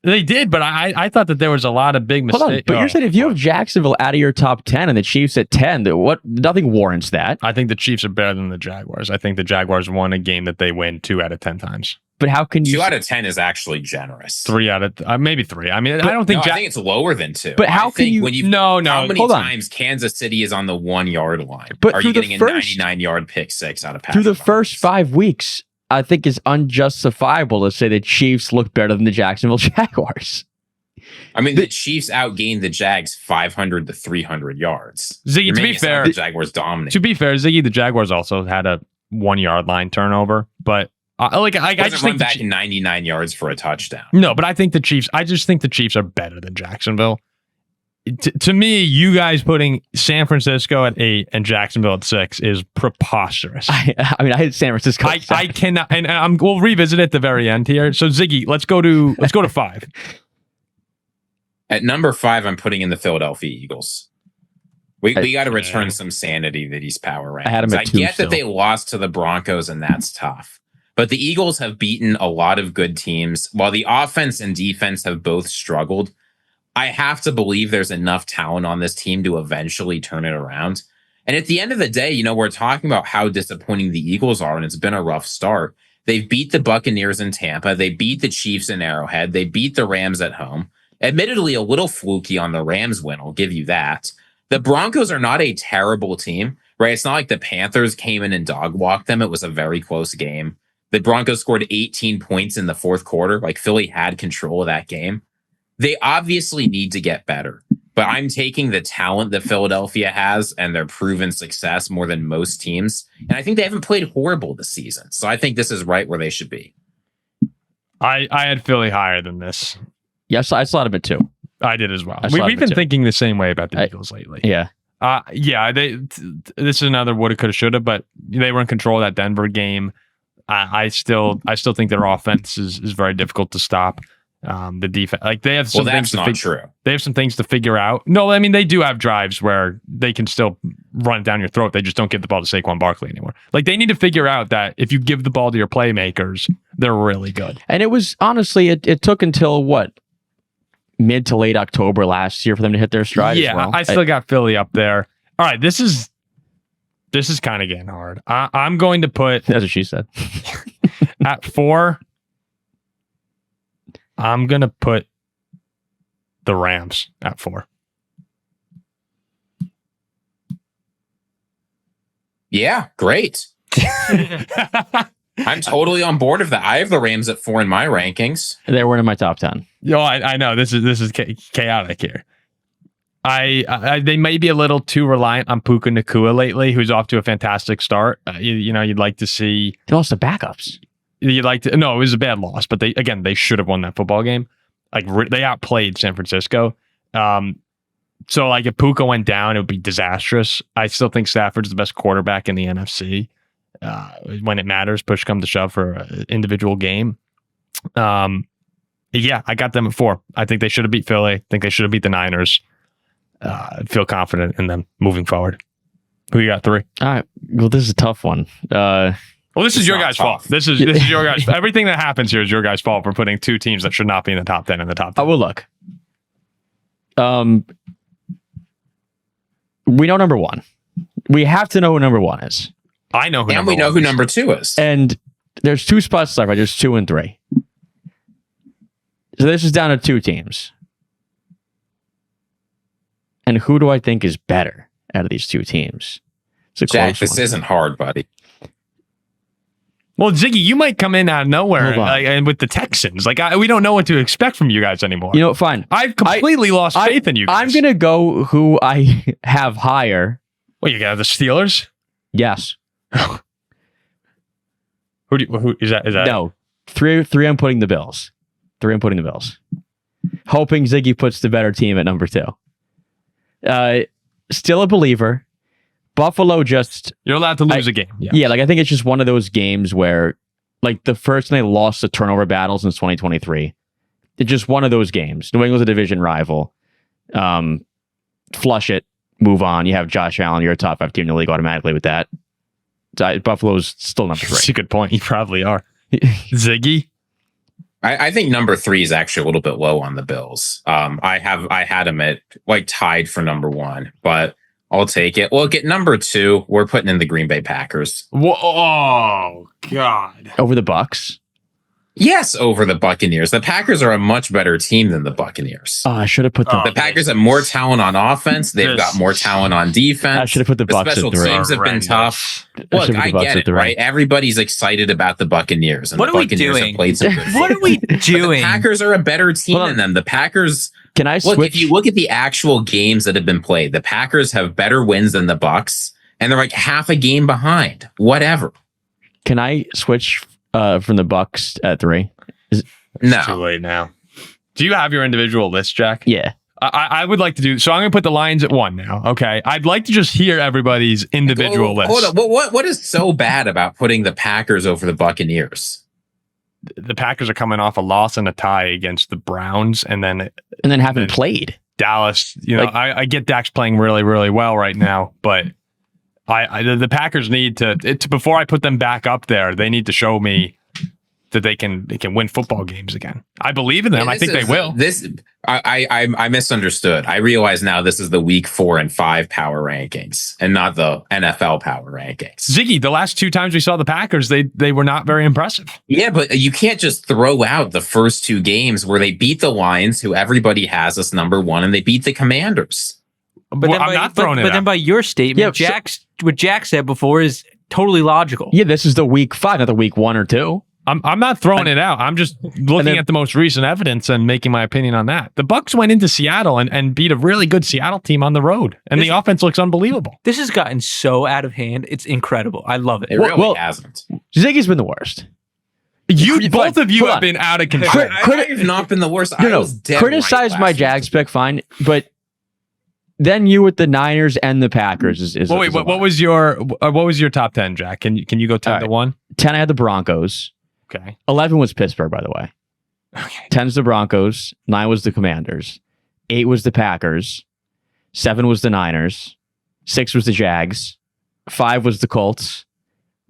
They did, but I thought that there was a lot of big mistakes. But you're saying if you have Jacksonville out of your top 10 and the Chiefs at 10, nothing warrants that. I think the Chiefs are better than the Jaguars. I think the Jaguars won a game that they win 2 out of 10 times. But how can you? 2 out of 10 is actually generous. 3 out of maybe 3. I mean, I don't think. I think it's lower than 2. But how can you? When you no. How many times Kansas City is on the 1 yard line? But are you getting a 99-yard pick 6 out of Patrick through the Mahomes? first 5 weeks? I think it's unjustifiable to say the Chiefs look better than the Jacksonville Jaguars. I mean, the Chiefs outgained the Jags 500 to 300 yards. Ziggy, to be fair, the Jaguars dominated. To be fair, Ziggy, the Jaguars also had a 1 yard line turnover, but I just run think back 99 yards for a touchdown. No, but I think the Chiefs. I just think the Chiefs are better than Jacksonville. To me, you guys putting San Francisco at 8 and Jacksonville at 6 is preposterous. I mean, I had San Francisco. I cannot, and we'll revisit it at the very end here. So Ziggy, let's go to 5. At number 5, I'm putting in the Philadelphia Eagles. We got to return some sanity to these power rankings. I had them at 2 get still. that they lost to the Broncos, and that's tough. But the Eagles have beaten a lot of good teams. While the offense and defense have both struggled, I have to believe there's enough talent on this team to eventually turn it around. And at the end of the day, we're talking about how disappointing the Eagles are, and it's been a rough start. They've beat the Buccaneers in Tampa. They beat the Chiefs in Arrowhead. They beat the Rams at home. Admittedly, a little fluky on the Rams win. I'll give you that. The Broncos are not a terrible team, right? It's not like the Panthers came in and dog walked them. It was a very close game. The Broncos scored 18 points in the fourth quarter. Like, Philly had control of that game. They obviously need to get better, but I'm taking the talent that Philadelphia has and their proven success more than most teams. And I think they haven't played horrible this season. So I think this is right where they should be. I had Philly higher than this. Yes, I slotted it 2. I did as well. We've been thinking the same way about the Eagles lately. Yeah. This is another woulda, coulda, shoulda, but they were in control of that Denver game. I still think their offense is very difficult to stop. The defense, like, they have some things that's not true. They have some things to figure out. No, I mean, they do have drives where they can still run it down your throat. They just don't give the ball to Saquon Barkley anymore. Like, they need to figure out that if you give the ball to your playmakers, they're really good. And it was honestly, it took until mid to late October last year for them to hit their stride. Yeah, as well. I still got Philly up there. All right, this is kind of getting hard. I'm going to put that's what she said. at 4. I'm going to put the Rams at 4. Yeah, great. I'm totally on board of that. I have the Rams at 4 in my rankings. They weren't in my top 10. I know this is chaotic here. They may be a little too reliant on Puka Nacua lately, who's off to a fantastic start. You'd like to see. They lost the backups. You'd like to. No, it was a bad loss, but they should have won that football game. Like, they outplayed San Francisco. So, like, if Puka went down, it would be disastrous. I still think Stafford's the best quarterback in the NFC. When it matters, push come to shove for an individual game. Yeah, I got them at 4. I think they should have beat Philly. I think they should have beat the Niners. I feel confident in them moving forward. Who you got 3? All right. Well, this is a tough one. Well, this is your guys' fault. This is your guys. Everything that happens here is your guys' fault for putting 2 teams that should not be in the top 10 in the top 10. Well, look. We know number 1. We have to know who number 1 is. I know who. And we know who number 2 is. And there's 2 spots left. Right? There's 2 and 3. So this is down to 2 teams. And who do I think is better out of these 2 teams? It's a Jack, close this one. isn't hard, buddy. Well, Ziggy, you might come in out of nowhere and with the Texans. Like, we don't know what to expect from you guys anymore. Fine. I've completely lost faith in you guys. I'm going to go who I have higher. Well, you got the Steelers? Yes. Who is that? Is that No, three. I'm putting the Bills. Hoping Ziggy puts the better team at number 2. Still a believer. Buffalo just... You're allowed to lose a game. Yeah, like I think it's just one of those games where like the first time they lost the turnover battle since 2023. It's just one of those games. New England's a division rival. Flush it, move on. You have Josh Allen. You're a top 5 team in the league automatically with that. Buffalo's still number 3. That's a good point. You probably are. Ziggy? I think number 3 is actually a little bit low on the Bills. I had them at like tied for number 1, but I'll take it. Look, at number 2, we're putting in the Green Bay Packers. Whoa, oh God! Over the Bucks. Yes, over the Buccaneers. The Packers are a much better team than the Buccaneers. Oh, I should have put the... The Packers have more talent on offense. They've got more talent on defense. I should have put the Bucks special at 3. teams have been tough. Look, I get it, right? Everybody's excited about the Buccaneers. And What the are we Buccaneers doing? have played some good What are we doing? The Packers are a better team than them. The Packers... Can I switch? Look, if you look at the actual games that have been played, the Packers have better wins than the Bucks, and they're like half a game behind. Whatever. Can I switch from the Bucks at 3? No. Too late now. Do you have your individual list, Jack? Yeah. I would like to do so. I'm going to put the Lions at 1 now. Okay. I'd like to just hear everybody's individual list. Hold on. What is so bad about putting the Packers over the Buccaneers? The Packers are coming off a loss and a tie against the Browns, and then haven't played. Dallas. You know, I get Dak's playing really, really well right now, but the Packers need to before I put them back up there. They need to show me that they can win football games again. I believe in them. I think they will. I misunderstood. I realize now this is the week 4 and 5 power rankings and not the NFL power rankings. Ziggy, the last 2 times we saw the Packers, they were not very impressive. Yeah, but you can't just throw out the first 2 games where they beat the Lions, who everybody has as number 1, and they beat the Commanders. But I'm not throwing it out. But then by your statement, what Jack said before is totally logical. Yeah, this is the week 5, not the week 1 or 2. I'm not throwing it out. I'm just looking at the most recent evidence and making my opinion on that. The Bucs went into Seattle and beat a really good Seattle team on the road, and the offense looks unbelievable. This has gotten so out of hand. It's incredible. I love it. It really hasn't. Ziggy's been the worst. Both of you have been out of control. I have not been the worst. I was dead criticize right my last Jags week. pick, fine, but then you with the Niners and the Packers is well, wait, what was your top 10, Jack? Can you go 10 to 1? 10 I had the Broncos. Okay. 11 was Pittsburgh, by the way. Okay. 10 is the Broncos. 9 was the Commanders. 8 was the Packers. 7 was the Niners. 6 was the Jags. 5 was the Colts.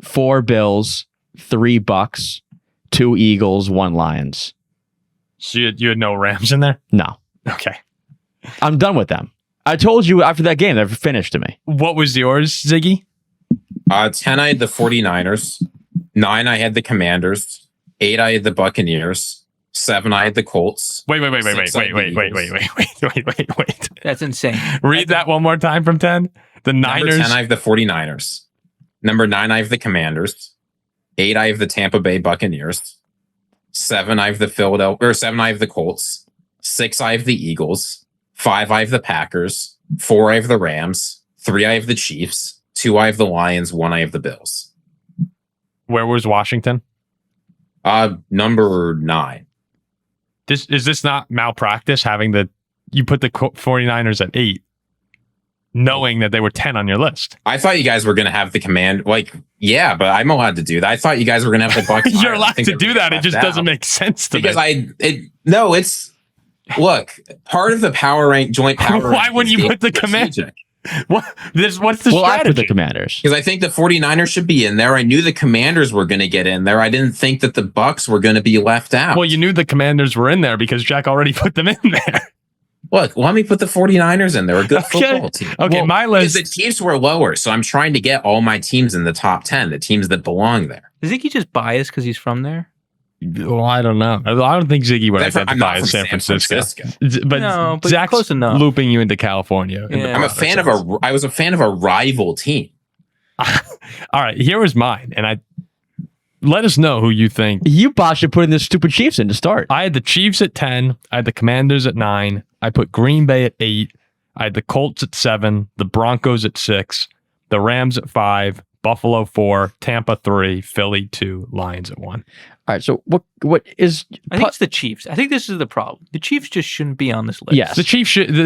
4 Bills. 3 Bucks. 2 Eagles. 1 Lions. So you had no Rams in there? No. Okay. I'm done with them. I told you after that game, they're finished to me. What was yours, Ziggy? 10, I had the 49ers. 9, I had the Commanders. 8, I had the Buccaneers. 7, I had the Colts. Wait. 6, I had the Eagles. Wait. That's insane. Read that one more time from 10. The Niners. Number 10, I have the 49ers. Number 9, I have the Commanders. 8, I have the Tampa Bay Buccaneers. 7, I have the 7, I have the Colts. 6, I have the Eagles. 5, I have the Packers. 4, I have the Rams. 3, I have the Chiefs. 2, I have the Lions. 1, I have the Bills. Where was Washington? Number 9. Is this not malpractice having you put the 49ers at 8, knowing that they were 10 on your list? I thought you guys were going to have the command. Yeah, but I'm allowed to do that. I thought you guys were going to have the Bucs. You're allowed to do that. It just doesn't make sense to me. Look, part of the joint power. Why wouldn't you put the command? What's the strategy? I put the Commanders. Because I think the 49ers should be in there. I knew the Commanders were going to get in there. I didn't think that the Bucs were going to be left out. Well, you knew the Commanders were in there because Jack already put them in there. Look, let me put the 49ers in. They're a good football team. Okay, my list. The Chiefs were lower, so I'm trying to get all my teams in the top 10, the teams that belong there. Is Ziggy just biased because he's from there? Well, I don't know. I don't think Ziggy would identify as San Francisco. But Zach's close enough. Looping you into California. Yeah. I was a fan of a rival team. All right, here was mine, and let us know who you think. You should put in the stupid Chiefs in to start. I had the Chiefs at 10. I had the Commanders at 9. I put Green Bay at 8. I had the Colts at 7. The Broncos at 6. The Rams at 5. Buffalo 4, Tampa 3, Philly 2, Lions at 1. All right, so what is... I think it's the Chiefs. I think this is the problem. The Chiefs just shouldn't be on this list. Yes. The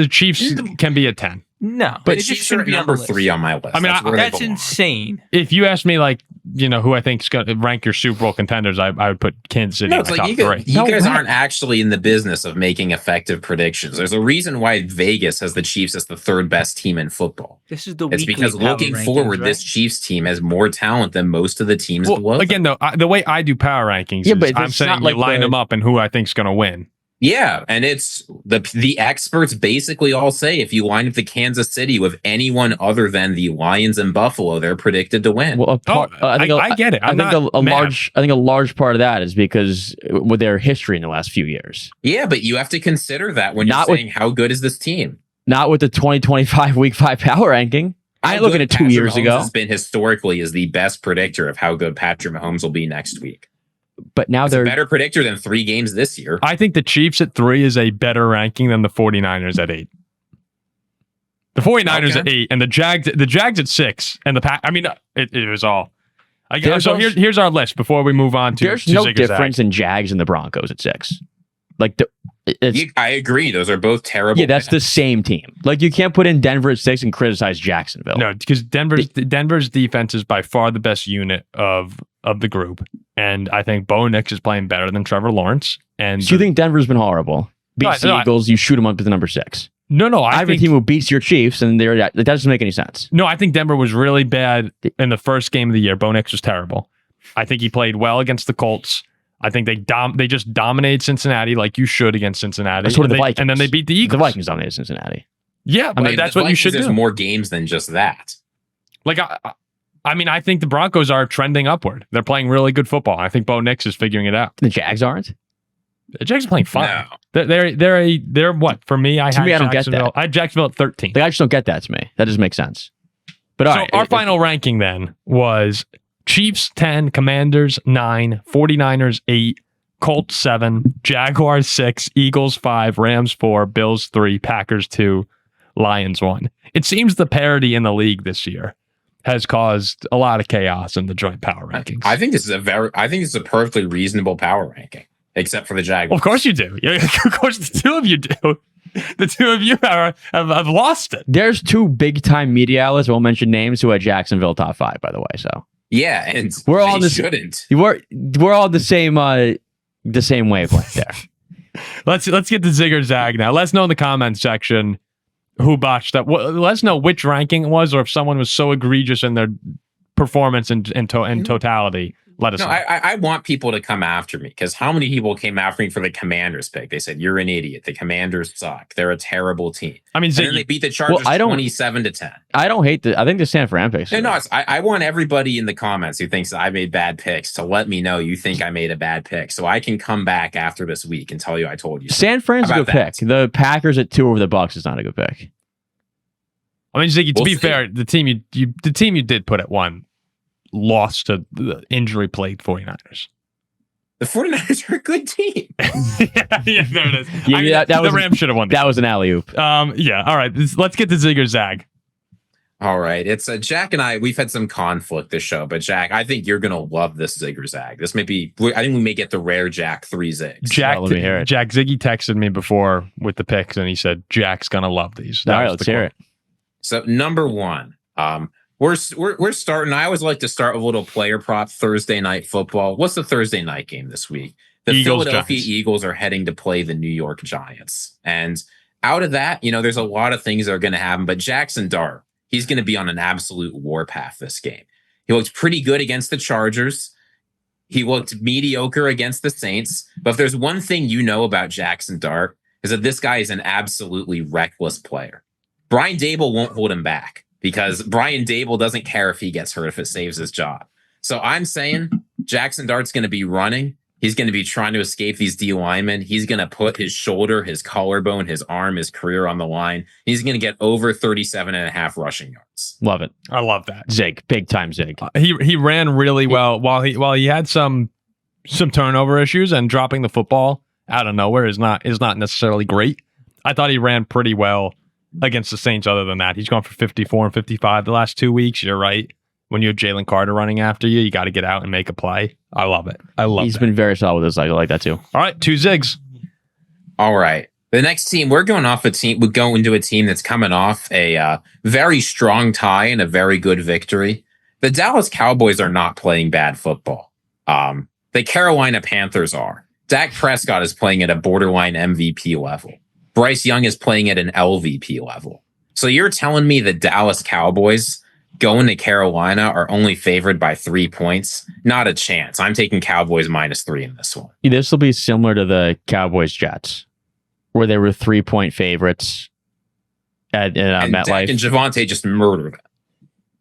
Chiefs can be at 10. No, But they just Chiefs are shouldn't be on the number list. 3 on my list. I mean, where they That's belong. insane. If you ask me, like, who I think is going to rank your Super Bowl contenders, I would put Kansas City No, in it's my like top 3. you guys aren't actually in the business of making effective predictions. There's a reason why Vegas has the Chiefs as the 3rd best team in football. This is the It's weekly because power looking rankings, forward, right? this Chiefs team has more talent than most of the teams Well, below. again, though, the way I do power rankings, Yeah, but is I'm it's saying not you like line them up and who I think is going to win. Yeah, and it's the experts basically all say if you line up the Kansas City with anyone other than the Lions and Buffalo, they're predicted to win. Well, I get it. I think a large part of that is because with their history in the last few years. Yeah, but you have to consider that when Not you're with- saying how good is this team. Not with the 2025 Week 5 power ranking. I ain't looking at 2 years Patrick Mahomes ago. has been historically is the best predictor of how good Patrick Mahomes will be next week. But now It's a they're better predictor than 3 games this year. I think the Chiefs at 3 is a better ranking than the 49ers at 8. The 49ers at 8 and the Jags at 6 and the Pack. I mean, it was all. So here's our list before we move on to. there's to no Zig or Zag. difference in Jags and the Broncos at 6. Like I agree. Those are both terrible. yeah, that's the same team. Like you can't put in Denver at 6 and criticize Jacksonville. No, because Denver's defense is by far the best unit of the group, and I think Bo Nix is playing better than Trevor Lawrence. And So you think Denver's been horrible? Beats the Eagles, you shoot them up to the number 6. No, I have a team who beats your Chiefs, and that doesn't make any sense. No, I think Denver was really bad in the first game of the year. Bo Nix was terrible. I think he played well against the Colts. I think they just dominated Cincinnati like you should against Cincinnati. So did the Vikings. And then they beat the Eagles. The Vikings dominated Cincinnati. Yeah, but mean, that's the what you Vikings, should there's do. more games than just that. Like, I think the Broncos are trending upward. They're playing really good football. I think Bo Nix is figuring it out. The Jags aren't. The Jags are playing fine. No. They're what for me? I To me, I don't get Jacksonville. that. I had Jacksonville at 13. Like, I just don't get that to me. That doesn't make sense. But all right, Our final ranking then was Chiefs 10, Commanders 9, 49ers 8, Colts 7, Jaguars 6, Eagles 5, Rams 4, Bills 3, Packers 2, Lions 1. It seems the parity in the league this year has caused a lot of chaos in the joint power rankings. I think this is a perfectly reasonable power ranking, except for the Jaguars. Of course you do. Yeah, of course the two of you do. The two of you have lost it. there's 2 big time media outlets, I won't mention names, who had Jacksonville top 5, by the way. So Yeah, and We're all they this- shouldn't. we're all the same wavelength there. Let's get to Zig or Zag now. Let us know in the comments section who botched that. Let us know which ranking it was, or if someone was so egregious in their performance in totality. Let us No, know. I want people to come after me because how many people came after me for the Commanders pick? They said, you're an idiot. The Commanders suck. They're a terrible team. I mean, And then they Ziggy, beat the Chargers I don't- 27-10. I don't hate I think the San Fran picks. No, I want everybody in the comments who thinks I made bad picks to let me know you think I made a bad pick so I can come back after this week and tell you I told you. San Fran's a How good about pick. The Packers at 2 over the Bucks is not a good pick. I mean, Ziggy, to We'll be see. fair, the team you did put at 1 lost to the injury-plagued 49ers. The 49ers are a good team. yeah, there it is. Yeah, that the was- Rams should have won. That was an alley oop. Yeah. All right. Let's get to Zig or Zag. All right. It's Jack and I, we've had some conflict this show, but Jack, I think you're going to love this Zig or Zag. This may be, I think we may get the rare Jack 3 Zigs. Jack, let me hear it. Ziggy texted me before with the picks, and he said Jack's gonna love these. That All right, was let's the hear quote. it. So number 1, we're starting. I always like to start with a little player prop Thursday night football. What's the Thursday night game this week? The Eagles, Philadelphia Giants. Eagles are heading to play the New York Giants. And out of that, there's a lot of things that are going to happen, but Jackson Dart, he's going to be on an absolute warpath this game. He looked pretty good against the Chargers. He looked mediocre against the Saints. But if there's one thing you know about Jackson Dart, is that this guy is an absolutely reckless player. Brian Dable won't hold him back because Brian Dable doesn't care if he gets hurt, if it saves his job. So I'm saying Jackson Dart's going to be running. He's going to be trying to escape these D linemen. He's going to put his shoulder, his collarbone, his arm, his career on the line. He's going to get over 37.5 rushing yards. Love it. I love that. Zig, big time Zig. He ran really well while he had some turnover issues, and dropping the football out of nowhere is not necessarily great. I thought he ran pretty well against the Saints. Other than that, he's gone for 54 and 55 the last 2 weeks. You're right. when you have Jalen Carter running after you, you got to get out and make a play. I love it. I love it. He's been very solid with this. I like that too. All right, 2 Zigs. All right. The next team, we're going into a team that's coming off a very strong tie and a very good victory. The Dallas Cowboys are not playing bad football. The Carolina Panthers are. Dak Prescott is playing at a borderline MVP level. Bryce Young is playing at an LVP level. So you're telling me the Dallas Cowboys going to Carolina are only favored by 3 points? Not a chance. I'm taking Cowboys -3 in this one. This will be similar to the Cowboys Jets, where they were 3-point favorites at and MetLife. Dak and Javonte just murdered them.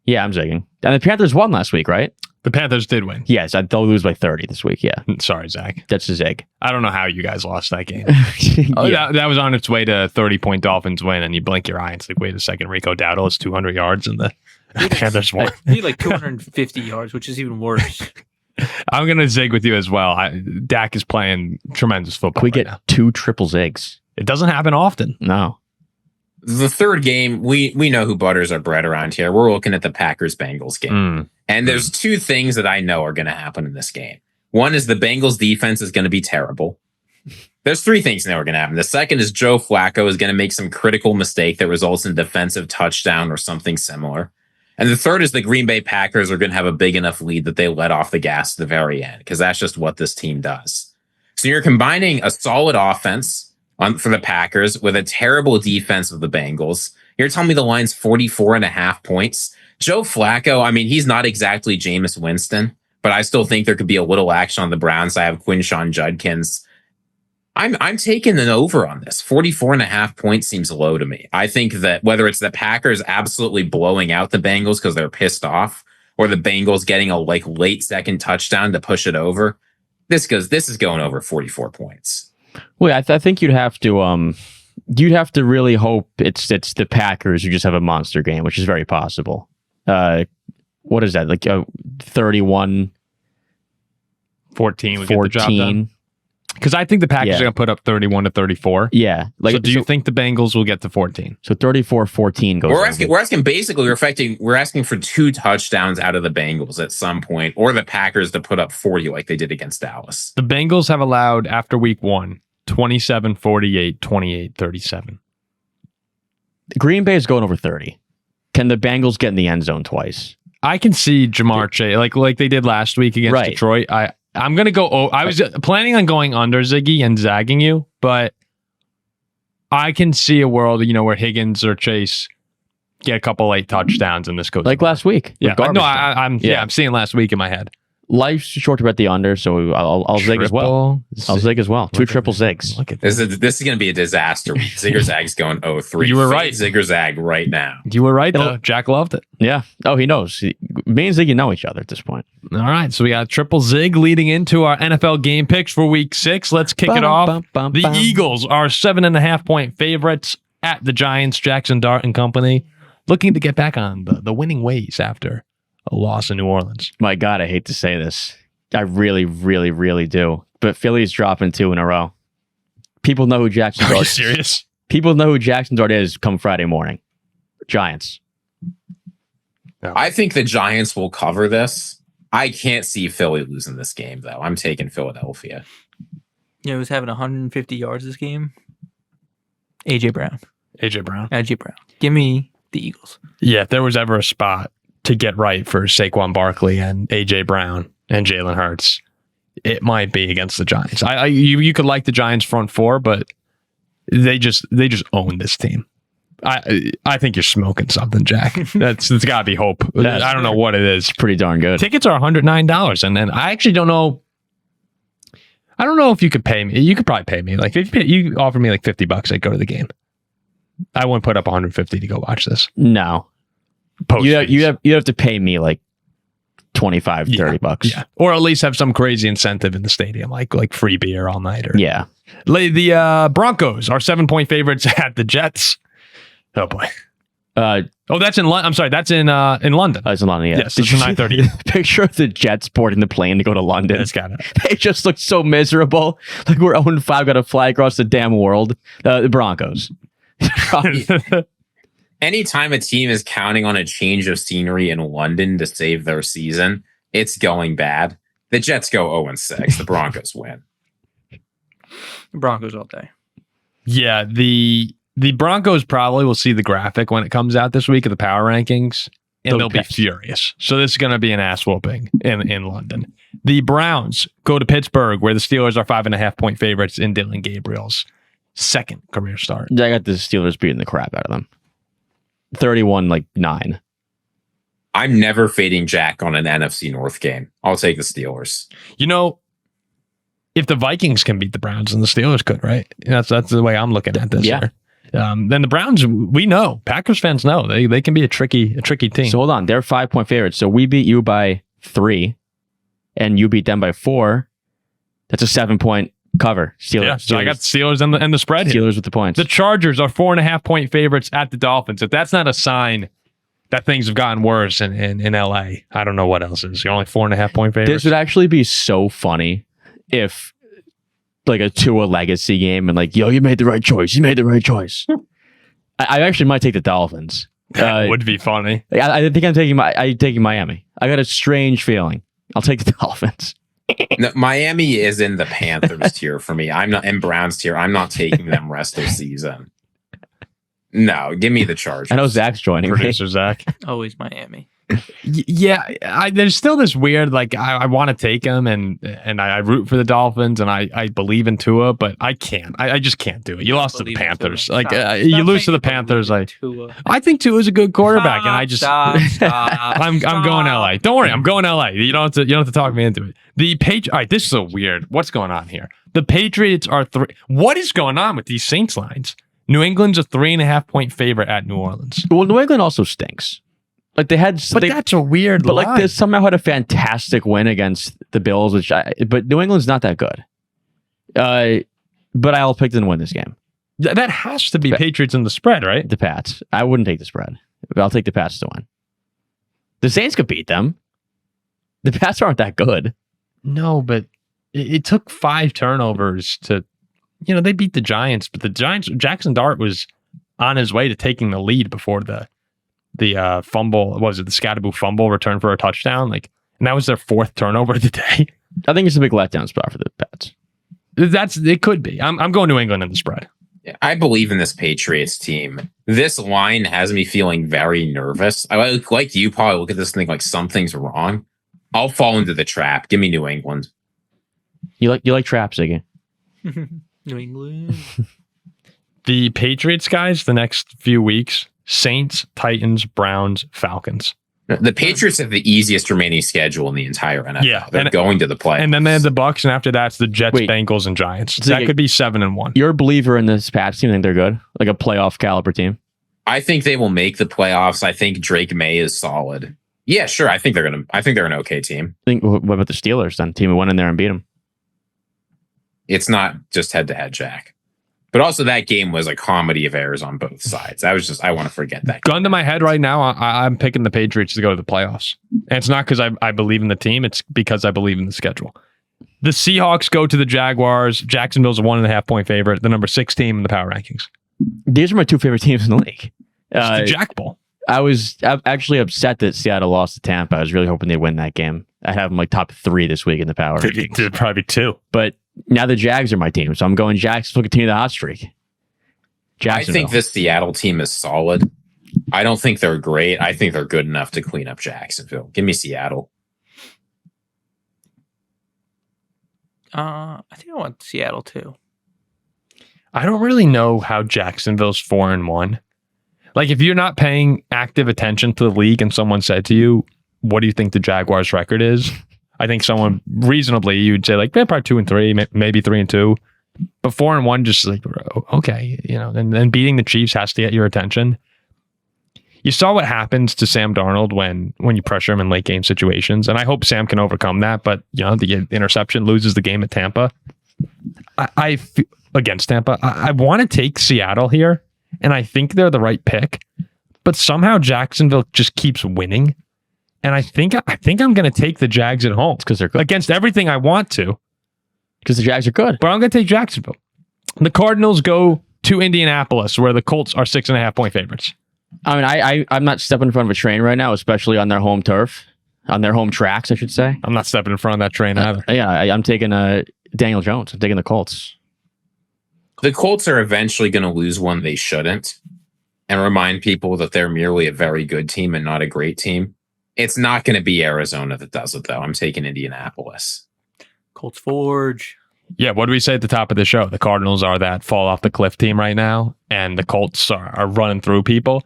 Yeah, I'm zigging. And the Panthers won last week, right? The Panthers did win. Yes, they'll lose by 30 this week. Yeah, Sorry, Zach. that's a zig. I don't know how you guys lost that game. Yeah. That was on its way to 30-point Dolphins win, and you blink your eye and it's like, wait a second, Rico Dowdle has 200 yards, and the Panthers won. I need like 250 yards, which is even worse. I'm going to zig with you as well. Dak is playing tremendous football. We right get now. 2 triple zigs. It doesn't happen often. No. The third game, we know who butters our bread around here. We're looking at the Packers-Bengals game. And there's 2 things that I know are going to happen in this game. One is the Bengals defense is going to be terrible. There's 3 things that are going to happen. The second is Joe Flacco is going to make some critical mistake that results in a defensive touchdown or something similar. And the third is the Green Bay Packers are going to have a big enough lead that they let off the gas at the very end, because that's just what this team does. So you're combining a solid offense for the Packers with a terrible defense of the Bengals. You're telling me the line's 44.5 points. Joe Flacco, I mean, he's not exactly Jameis Winston, but I still think there could be a little action on the Browns. I have Quinshawn Judkins. I'm taking an over on this. 44.5 points seems low to me. I think that whether it's the Packers absolutely blowing out the Bengals because they're pissed off, or the Bengals getting a late second touchdown to push it over, this is going over 44 points. Well, I think you'd have to really hope it's the Packers who just have a monster game, which is very possible. What is that? Like 31-14 would get the job done. Because I think the Packers are going to put up 31-34. Yeah. So do you think the Bengals will get to 14? So 34-14 goes. We're asking basically, we're asking for 2 touchdowns out of the Bengals at some point, or the Packers to put up 40 like they did against Dallas. The Bengals have allowed, after week 1, 27-48, 28-37. Green Bay is going over 30. Can the Bengals get in the end zone twice? I can see Jamar Chase, like they did last week against Detroit. I'm going to go. I was planning on going under Ziggy and zagging you, but I can see a world, where Higgins or Chase get a couple late touchdowns and this goes like last week. Yeah, no, I'm seeing last week in my head. Life's short to bet the under, so I'll zig as well. I'll zig as well. 2 triple zigs. Look at this is going to be a disaster. Zig or Zag's going 0-3. You were right. Zig or Zag right now. You were right, though. Jack loved it. Yeah. Oh, he knows. Me and Ziggy know each other at this point. All right, so we got triple zig leading into our NFL game picks for week 6. Let's kick it off. The Eagles are 7.5-point favorites at the Giants. Jackson Dart and company looking to get back on the winning ways after a loss in New Orleans. My God, I hate to say this. I really, really, really do. But Philly's dropping 2 in a row. People know who Jackson Dart is. Are you serious? People know who Jackson Dart is come Friday morning. Giants. I think the Giants will cover this. I can't see Philly losing this game, though. I'm taking Philadelphia. Who's having 150 yards this game? A.J. Brown. Give me the Eagles. Yeah, if there was ever a spot to get right for Saquon Barkley and A.J. Brown and Jalen Hurts, it might be against the Giants. You could like the Giants front 4, but they just own this team. I think you're smoking something, Jack. It's got to be hope. I don't know what it is. Pretty darn good. Tickets are $109, and then I actually don't know. I don't know if you could pay me. You could probably pay me. Like if you offer me like $50, I'd go to the game. I wouldn't put up $150 to go watch this. No. You have to pay me like $25, $30. Yeah. Or at least have some crazy incentive in the stadium, like free beer all night. Yeah. The Broncos are 7-point favorites at the Jets. Oh boy. That's in London. I'm sorry, that's in London. It's in London, yeah. Yes, it's 9:30. Picture of the Jets boarding the plane to go to London. It's got it. They just look so miserable. Like we're 0-5, got to fly across the damn world. The Broncos. anytime a team is counting on a change of scenery in London to save their season, it's going bad. The Jets go 0-6. The Broncos win. Broncos all day. Yeah, the Broncos probably will see the graphic when it comes out this week of the power rankings, and they'll be furious. So this is going to be an ass whooping in London. The Browns go to Pittsburgh, where the Steelers are 5.5-point favorites in Dillon Gabriel's second career start. I got the Steelers beating the crap out of them. 31-9. I'm never fading Jack on an NFC North game. I'll take the Steelers. You know, if the Vikings can beat the Browns, then the Steelers could, right? That's the way I'm looking at this. Yeah. Here. Then the Browns, we know, Packers fans know they can be a tricky team. So hold on, they're 5-point favorites. So we beat you by 3, and you beat them by 4. That's a 7-point cover. Steelers. Yeah, so I got the Steelers and the spread here. Steelers with the points. The Chargers are 4.5-point favorites at the Dolphins. If that's not a sign that things have gotten worse in LA, I don't know what else is. You're only 4.5-point favorites. This would actually be so funny if like a Tua legacy game and like, yo, you made the right choice. You made the right choice. I actually might take the Dolphins. That would be funny. I think I'm taking Miami. I got a strange feeling. I'll take the Dolphins. No, Miami is in the Panthers tier for me. I'm not in Browns tier. I'm not taking them rest of season. No, give me the Chargers. I know Zach's joining Producer me. Zach. Always Miami. Yeah, there's still this weird, like, I want to take them and I root for the Dolphins and I believe in Tua, but I can't. I just can't do it. You lost to the Panthers. Like, you lose to the Panthers. I think Tua's a good quarterback, and I just I'm going LA. Don't worry, I'm going LA. You don't have to talk me into it. All right, this is so weird. What's going on here? The Patriots are 3. What is going on with these Saints lines? New England's a 3.5-point favorite at New Orleans. Well, New England also stinks. Like that's a weird but line. like they somehow had a fantastic win against the Bills, but New England's not that good. But I'll pick them to win this game. That has to be Patriots in the spread, right? The Pats. I wouldn't take the spread, but I'll take the Pats to win. The Saints could beat them. The Pats aren't that good. No, but it took 5 turnovers to, they beat the Giants, but the Giants, Jackson Dart was on his way to taking the lead before the fumble. What was it? The Scatterboo fumble return for a touchdown. And that was their 4th turnover of the day. I think it's a big letdown spot for the Pats. It could be. I'm going New England in the spread. Yeah, I believe in this Patriots team. This line has me feeling very nervous. I like you probably look at this and think like something's wrong. I'll fall into the trap. Give me New England. You like traps, Ziggy. New England. The Patriots guys, the next few weeks, Saints, Titans, Browns, Falcons. The Patriots have the easiest remaining schedule in the entire NFL. Yeah, They're going to the playoffs. And then they have the Bucks, and after that, it's the Jets, Bengals, and Giants. So that could be 7-1. You're a believer in this Pats team? Think they're good? Like a playoff caliber team? I think they will make the playoffs. I think Drake May is solid. Yeah, sure. I think they're an okay team. What about the Steelers then? Team who went in there and beat them. It's not just head-to-head, Jack. But also that game was a comedy of errors on both sides. I want to forget that. Gun to my head right now, I'm picking the Patriots to go to the playoffs. And it's not because I believe in the team. It's because I believe in the schedule. The Seahawks go to the Jaguars. Jacksonville's a 1.5-point favorite, the number 6 team in the power rankings. These are my 2 favorite teams in the league. It's the Jack Bowl. I'm actually upset that Seattle lost to Tampa. I was really hoping they'd win that game. I have them like top 3 this week in the power rankings. It'd probably be 2. But now the Jags are my team, so I'm going Jags to continue the hot streak. I think this Seattle team is solid. I don't think they're great. I think they're good enough to clean up Jacksonville. Give me Seattle. I think I want Seattle too. I don't really know how Jacksonville's 4-1. Like, if you're not paying active attention to the league and someone said to you, what do you think the Jaguars' record is? I think someone reasonably, you'd say like, probably 2-3, maybe 3-2. But 4-1, just like, okay, and then beating the Chiefs has to get your attention. You saw what happens to Sam Darnold when you pressure him in late game situations. And I hope Sam can overcome that. But, the interception loses the game at Tampa. Against Tampa. I want to take Seattle here. And I think they're the right pick. But somehow Jacksonville just keeps winning. And I think I'm going to take the Jags at home because they're good. Against everything I want to. Because the Jags are good. But I'm going to take Jacksonville. The Cardinals go to Indianapolis, where the Colts are 6.5-point favorites. I mean, I'm not stepping in front of a train right now, especially on their home turf, on their home tracks, I should say. I'm not stepping in front of that train either. I'm taking Daniel Jones. I'm taking the Colts. The Colts are eventually going to lose one they shouldn't and remind people that they're merely a very good team and not a great team. It's not going to be Arizona that does it, though. I'm taking Indianapolis. Colts Forge. Yeah, what do we say at the top of the show? The Cardinals are that fall off the cliff team right now, and the Colts are running through people.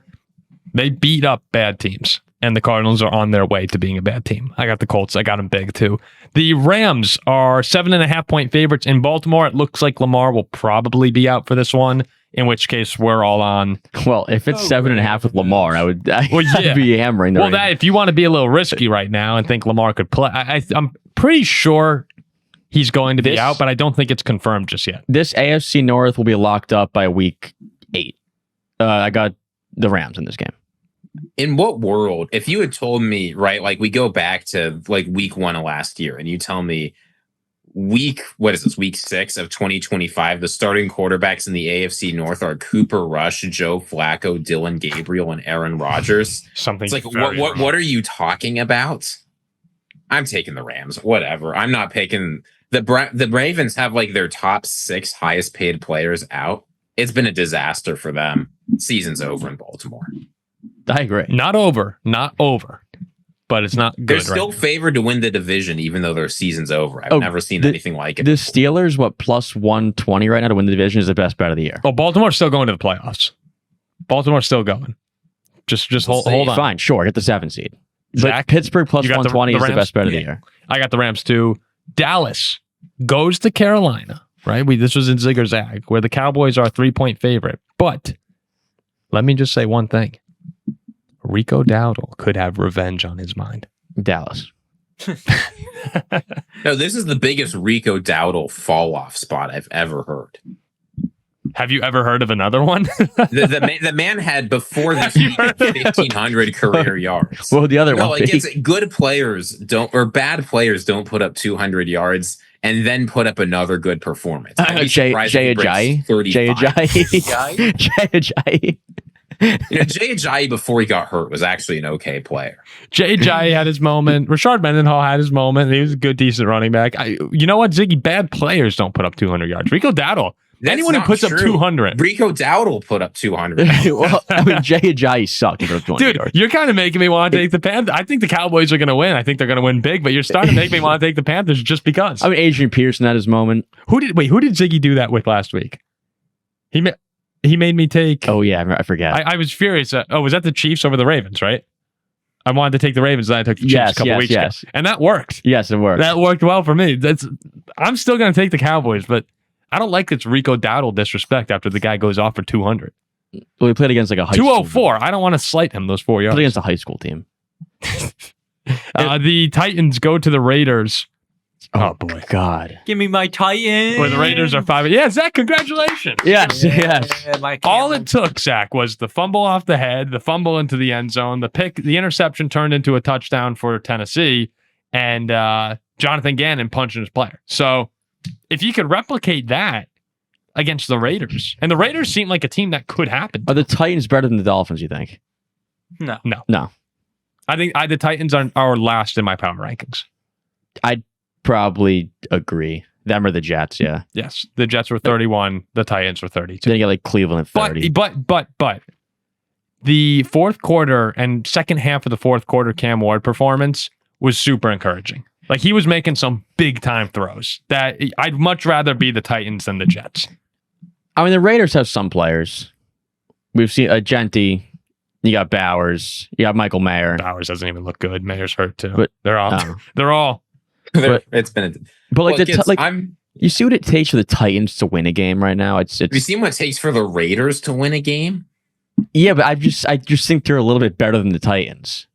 They beat up bad teams, and the Cardinals are on their way to being a bad team. I got the Colts. I got them big, too. The Rams are 7.5-point favorites in Baltimore. It looks like Lamar will probably be out for this one, in which case we're all on. Well, if it's 7.5 with Lamar, I'd be hammering the Rams. If you want to be a little risky right now and think Lamar could play, I'm pretty sure he's going to be out, but I don't think it's confirmed just yet. This AFC North will be locked up by week 8. I got the Rams in this game. In what world, if you had told me, right, like we go back to like week 1 of last year and you tell me week 6 of 2025, the starting quarterbacks in the AFC North are Cooper Rush, Joe Flacco, Dillon Gabriel, and Aaron Rodgers. Something it's like, what are you talking about? I'm taking the Rams, whatever. I'm not picking the Ravens have like their top 6 highest paid players out. It's been a disaster for them. Season's over in Baltimore. I agree. Not over, but it's not good. They're still favored to win the division, even though their season's over. I've never seen anything like it. The Steelers, plus 120 right now to win the division, is the best bet of the year. Well, Baltimore's still going to the playoffs. Baltimore's still going. Just hold on. Fine, sure, get the 7 seed. Zach, but Pittsburgh plus 120 is the best bet of the year. I got the Rams too. Dallas goes to Carolina, right? This was in Zig Or Zag, where the Cowboys are a 3-point favorite. But let me just say one thing. Rico Dowdle could have revenge on his mind. Dallas. No, this is the biggest Rico Dowdle fall off spot I've ever heard. Have you ever heard of another one? the man had before this 1,500 career yards. Well, the other one. Like it's good players bad players don't put up 200 yards and then put up another good performance. Jay Ajayi. Jay Ajayi before he got hurt was actually an okay player. Jay Ajayi had his moment. Rashard Mendenhall had his moment. He was a good, decent running back. You know what, Ziggy? Bad players don't put up 200 yards. Rico Dowdle. Anyone who puts up 200. Rico Dowdle put up 200. Well, I mean, Jay Ajayi sucked. Dude, you're kind of making me want to take the Panthers. I think the Cowboys are going to win. I think they're going to win big, but you're starting to make me want to take the Panthers just because. I mean, Adrian Pearson had his moment. Who did Ziggy do that with last week? He made me take. Oh, yeah, I forget. I was furious. Was that the Chiefs over the Ravens, right? I wanted to take the Ravens, and I took the Chiefs a couple weeks ago. And that worked. Yes, it worked. That worked well for me. I'm still going to take the Cowboys, but I don't like this Rico Dowdle disrespect after the guy goes off for 200. Well, he played against like a high school 204. I don't want to slight him those 4 yards. Played against a high school team. The Titans go to the Raiders. Oh boy, God! Give me my Titans. Where the Raiders are 5. Yeah, Zach, congratulations. Yes. All it took, Zach, was the fumble off the head, the fumble into the end zone, the interception turned into a touchdown for Tennessee, and Jonathan Gannon punching his player. So if you could replicate that against the Raiders, and the Raiders seem like a team that could happen. Are the Titans better than the Dolphins, you think? No. I think the Titans are last in my power rankings. I'd probably agree. Them or the Jets, yeah. Yes. The Jets were 31, the Titans were 32. Then you get like Cleveland at 30. But the fourth quarter and second half of the fourth quarter Cam Ward performance was super encouraging. Like he was making some big time throws that I'd much rather be the Titans than the Jets. I mean, the Raiders have some players. We've seen Genti. You got Bowers. You got Michael Mayer. Bowers doesn't even look good. Mayer's hurt too. But they're all. It's been. You see what it takes for the Titans to win a game right now. It's. Have you seen what it takes for the Raiders to win a game? Yeah, but I just think they're a little bit better than the Titans.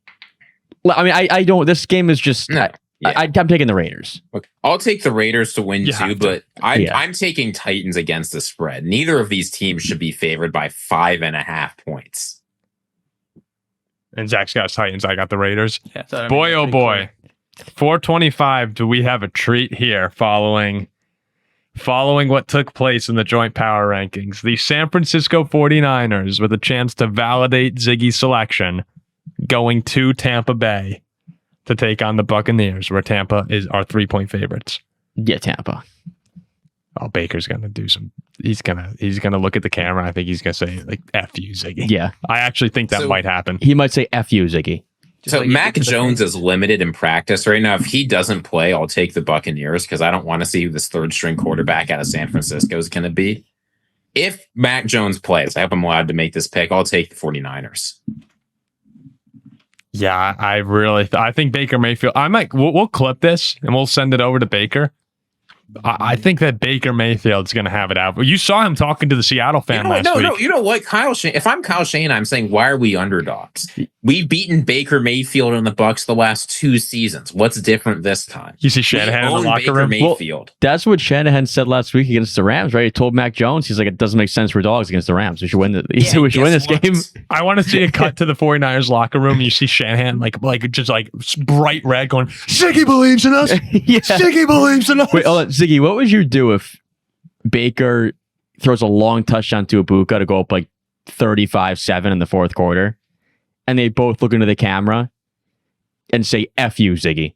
I mean, I don't. This game is just. No. I'm taking the Raiders. Okay. I'll take the Raiders to win too, but I'm taking Titans against the spread. Neither of these teams should be favored by 5.5 points. And Zach's got Titans. I got the Raiders. Yeah, boy, oh boy. 425. Do we have a treat here following Following what took place in the joint power rankings, the San Francisco 49ers, with a chance to validate Ziggy's selection, going to Tampa Bay to take on the Buccaneers, where Tampa is our 3-point favorites. Yeah, Tampa. Oh, Baker's gonna do some. He's gonna look at the camera. I think he's gonna say like "F you, Ziggy." Yeah, I actually think that might happen. He might say "F you, Ziggy." So Mac Jones is limited in practice right now. If he doesn't play, I'll take the Buccaneers because I don't want to see who this third string quarterback out of San Francisco is going to be. If Mac Jones plays, I hope I'm allowed to make this pick. I'll take the 49ers. Yeah, I think Baker Mayfield. We'll clip this and we'll send it over to Baker. I think that Baker Mayfield's going to have it out. You saw him talking to the Seattle fan last week. No, you know what? Kyle Shanahan, if I'm Kyle Shanahan, I'm saying, why are we underdogs? We've beaten Baker Mayfield and the Bucs the last 2 seasons. What's different this time? You see Shanahan in the locker room? Mayfield. Well, that's what Shanahan said last week against the Rams, right? He told Mac Jones, he's like, it doesn't make sense for dogs against the Rams. We should win we should win this game. I want to see a cut to the 49ers locker room. You see Shanahan like just like bright red going, Ziggy believes in us. Yeah. Ziggy believes in us. Wait, Ziggy, what would you do if Baker throws a long touchdown to Ibuka to go up like 35-7 in the fourth quarter, and they both look into the camera and say "F you, Ziggy"?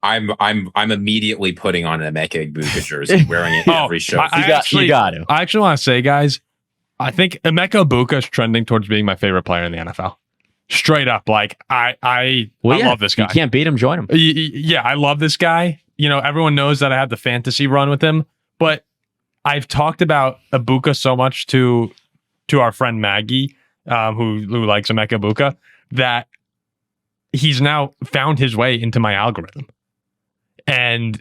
I'm immediately putting on an Emeka Ibuka jersey, wearing it every show. You got to. I actually want to say, guys, I think Emeka Ibuka is trending towards being my favorite player in the NFL. Straight up, like I love this guy. You can't beat him, join him. Yeah, I love this guy. You know, everyone knows that I have the fantasy run with him, but I've talked about Ibuka so much to our friend Maggie, who likes Emeka Ibuka, that he's now found his way into my algorithm. And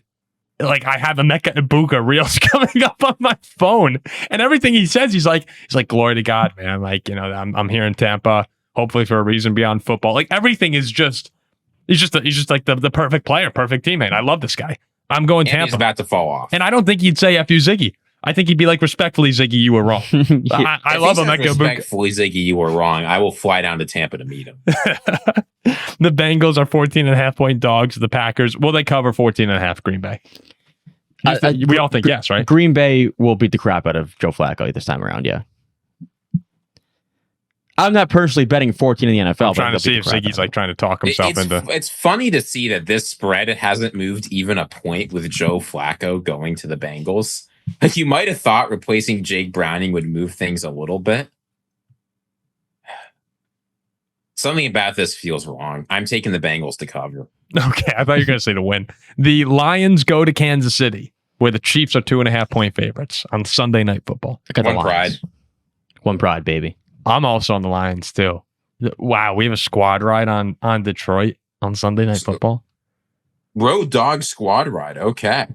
like I have Emeka Ibuka reels coming up on my phone, and everything he says, he's like, glory to God, man. Like, you know, I'm here in Tampa, hopefully for a reason beyond football. Like everything is just. He's just like the perfect player, perfect teammate. I love this guy. I'm going Tampa. He's about to fall off. And I don't think he'd say F you, Ziggy. I think he'd be like, respectfully, Ziggy, you were wrong. I love him. Respectfully, Ziggy, you were wrong. I will fly down to Tampa to meet him. The Bengals are 14.5-point dogs. The Packers, will they cover 14.5 Green Bay? We all think yes, right? Green Bay will beat the crap out of Joe Flacco this time around, yeah. I'm not personally betting 14 in the NFL. I'm trying to see if Ziggy's like trying to talk himself into. It's funny to see that this spread hasn't moved even a point with Joe Flacco going to the Bengals. Like you might have thought replacing Jake Browning would move things a little bit. Something about this feels wrong. I'm taking the Bengals to cover. Okay, I thought you were going to say to win. The Lions go to Kansas City, where the Chiefs are 2.5-point favorites on Sunday Night Football. One pride, baby. I'm also on the Lions too. Wow, we have a squad ride on Detroit on Sunday Night Football. Road dog squad ride. Okay.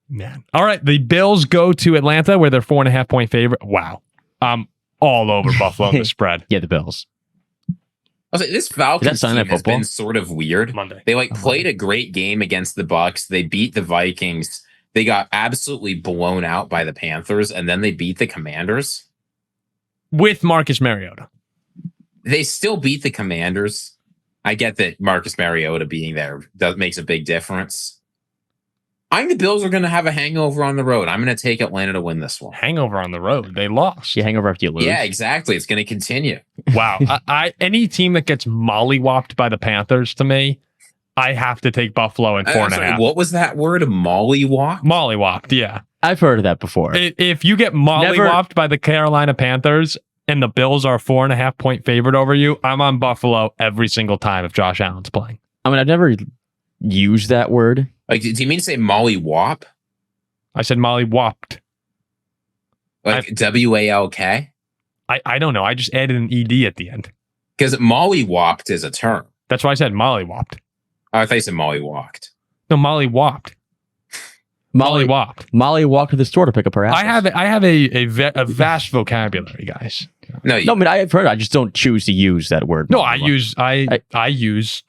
Man. All right. The Bills go to Atlanta where they're 4.5-point favorite. Wow. I'm all over Buffalo in the spread. Yeah, the Bills. I was like, this Falcons team has been sort of weird. Monday. They played a great game against the Bucs. They beat the Vikings. They got absolutely blown out by the Panthers, and then they beat the Commanders. With Marcus Mariota. They still beat the Commanders. I get that Marcus Mariota being there makes a big difference. I think the Bills are going to have a hangover on the road. I'm going to take Atlanta to win this one. Hangover on the road? They lost. You hangover after you lose. Yeah, exactly. It's going to continue. Wow. Any team that gets mollywopped by the Panthers, to me, I have to take Buffalo and 4.5. What was that word? Mollywop? Mollywopped, yeah. I've heard of that before. If you get mollywopped by the Carolina Panthers and the Bills are 4.5-point favorite over you, I'm on Buffalo every single time if Josh Allen's playing. I mean, I've never used that word. Like, do you mean to say mollywop? I said mollywopped. Like W-A-L-K? I don't know. I just added an ED at the end. Because mollywopped is a term. That's why I said mollywopped. Oh, I thought you said mollywalked. No, mollywopped. Mollywopped. Molly walked to the store to pick up her apples. I have a vast vocabulary, guys. No, I mean, I've heard it. I just don't choose to use that word. No, I use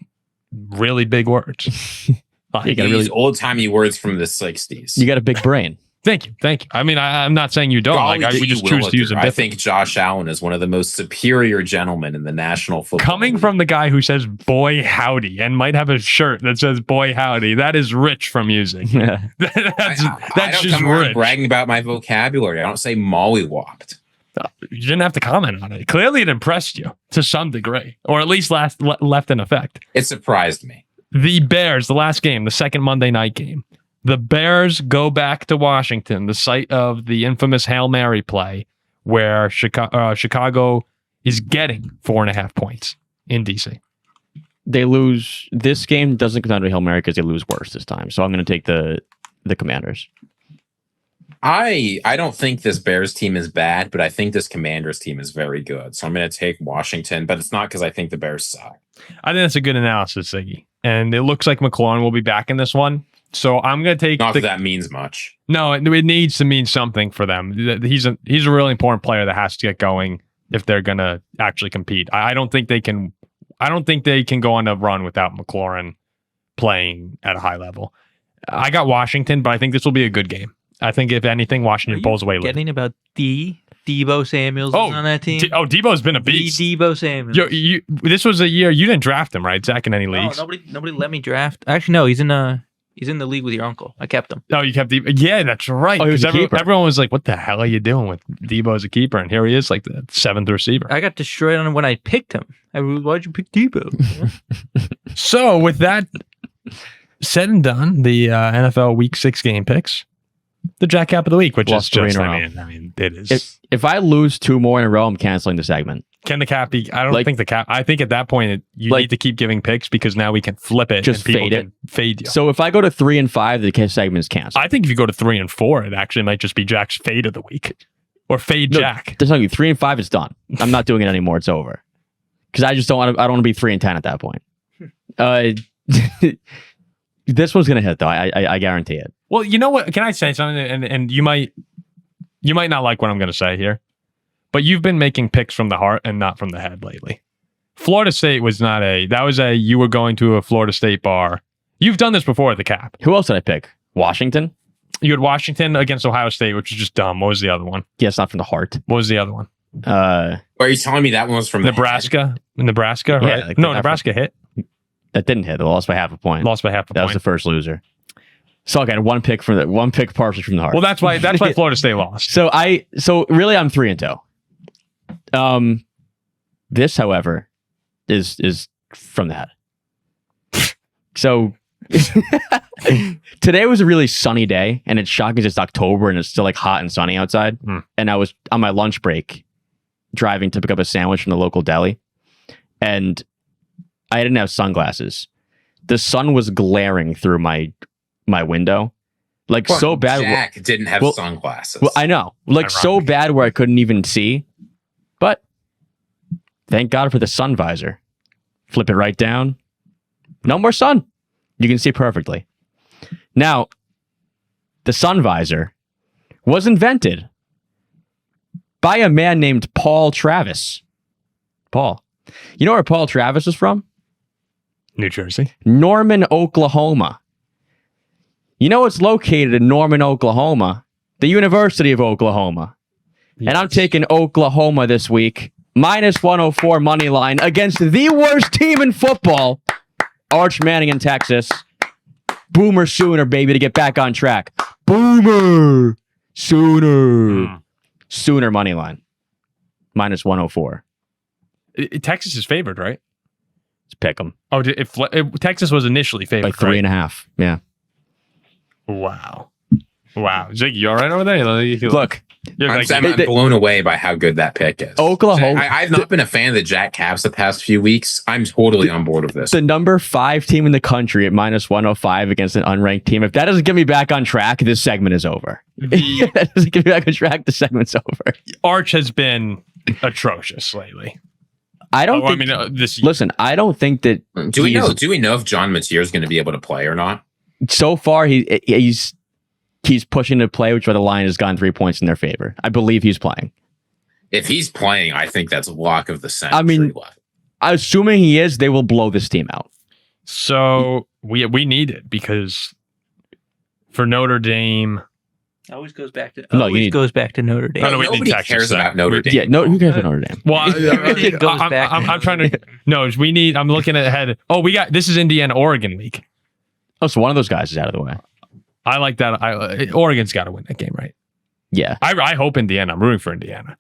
really big words. You use old-timey words from the 60s. You got a big brain. Thank you. I mean, I'm not saying you don't. We just choose to use it. I think Josh Allen is one of the most superior gentlemen in the National Football Coming League. from the guy who says "boy howdy" and might have a shirt that says "boy howdy," that is rich from using. that's just rich. Bragging about my vocabulary. I don't say mollywopped. You didn't have to comment on it. Clearly, it impressed you to some degree, or at least left in effect. It surprised me. The Bears, the last game, the second Monday night game. The Bears go back to Washington, the site of the infamous Hail Mary play, where Chicago is getting 4.5 points in DC. They lose. This game doesn't come down to Hail Mary because they lose worse this time. So I'm going to take the Commanders. I don't think this Bears team is bad, but I think this Commanders team is very good. So I'm going to take Washington, but it's not because I think the Bears suck. I think that's a good analysis, Ziggy. And it looks like McLaurin will be back in this one. So I'm going to take... Not that that means much. No, it needs to mean something for them. He's a really important player that has to get going if they're going to actually compete. I don't think they can go on a run without McLaurin playing at a high level. I got Washington, but I think this will be a good game. I think if anything, Washington pulls away. Getting about Deebo Samuels on that team. Deebo's been a beast. Deebo Samuels. This was a year you didn't draft him, right, Zach? In any leagues? No, nobody let me draft. Actually, no, he's in the league with your uncle. I kept him. Oh, you kept Deebo? Yeah, that's right. He was a keeper. Everyone was like, "What the hell are you doing with Deebo as a keeper?" And here he is, like the 7th receiver. I got destroyed on him when I picked him. Why'd you pick Deebo? So, with that said and done, the NFL Week 6 game picks. The Jack Cap of the Week, which is just, I mean, it is. If I lose 2 more in a row, I'm canceling the segment. Can the cap be? I don't think the cap. I think at that point you need to keep giving picks because now we can flip it. Just and people fade it. Can fade you. So if I go to 3 and 5, the segment is canceled. I think if you go to 3 and 4, it actually might just be Jack's fade of the week or fade Jack. There's nothing. 3 and 5 is done. I'm not doing it anymore. It's over. Because I just don't want to. I don't want to be 3 and 10 at that point. This one's gonna hit though. I guarantee it. Well, you know what? Can I say something? And you might not like what I'm going to say here, but you've been making picks from the heart and not from the head lately. Florida State was not you were going to a Florida State bar. You've done this before at the Cap. Who else did I pick? Washington? You had Washington against Ohio State, which is just dumb. What was the other one? Yeah, it's not from the heart. What was the other one? Are you telling me that one was from Nebraska? Nebraska, right? Yeah, like Nebraska hit. That didn't hit. They lost by half a point. That was the first loser. So I got one pick partially from the heart. Well, that's why Florida State lost. So really I'm 3 and 2. This, however, is from the head. So today was a really sunny day, and it's shocking it's October and it's still like hot and sunny outside. And I was on my lunch break driving to pick up a sandwich from the local deli, and I didn't have sunglasses. The sun was glaring through my window, like so bad. Jack didn't have sunglasses. Well, I know, like so bad where I couldn't even see. But thank God for the sun visor. Flip it right down. No more sun. You can see perfectly. Now, the sun visor was invented by a man named Paul Travis. Paul. You know where Paul Travis is from? New Jersey. Norman, Oklahoma. You know it's located in Norman, Oklahoma? The University of Oklahoma. Yes. And I'm taking Oklahoma this week. -104 money line against the worst team in football. Arch Manning in Texas. Boomer Sooner, baby, to get back on track. Boomer Sooner. Sooner money line. -104. Texas is favored, right? Let's pick them. Oh, Texas was initially favored, like 3.5. Yeah. Wow. Ziggy, you all right over there? Look. I'm blown away by how good that pick is. Oklahoma. I've not been a fan of the Jack Caps the past few weeks. I'm totally on board with this. The number 5 team in the country at -105 against an unranked team. If that doesn't get me back on track, this segment is over. If that doesn't get me back on track, the segment's over. Arch has been atrocious lately. I don't think. Listen, I don't think that. Do we know if John Mateer is going to be able to play or not? So far, he's pushing to play, which by the line has gone 3 points in their favor. I believe he's playing. If he's playing, I think that's a lock of the century. I mean, assuming he is, they will blow this team out. So we need it because for Notre Dame, Always goes back to No, you need- goes back to Notre Dame. Oh, no, we need Nobody Texas, cares though. about Notre Dame. Yeah, no, who cares about Notre Dame? Well, Everything goes back to I'm trying to. No, we need. I'm looking ahead. Oh, we got. This is Indiana Oregon week. Oh, so one of those guys is out of the way. I like that. Oregon's got to win that game, right? Yeah. I hope Indiana. I'm rooting for Indiana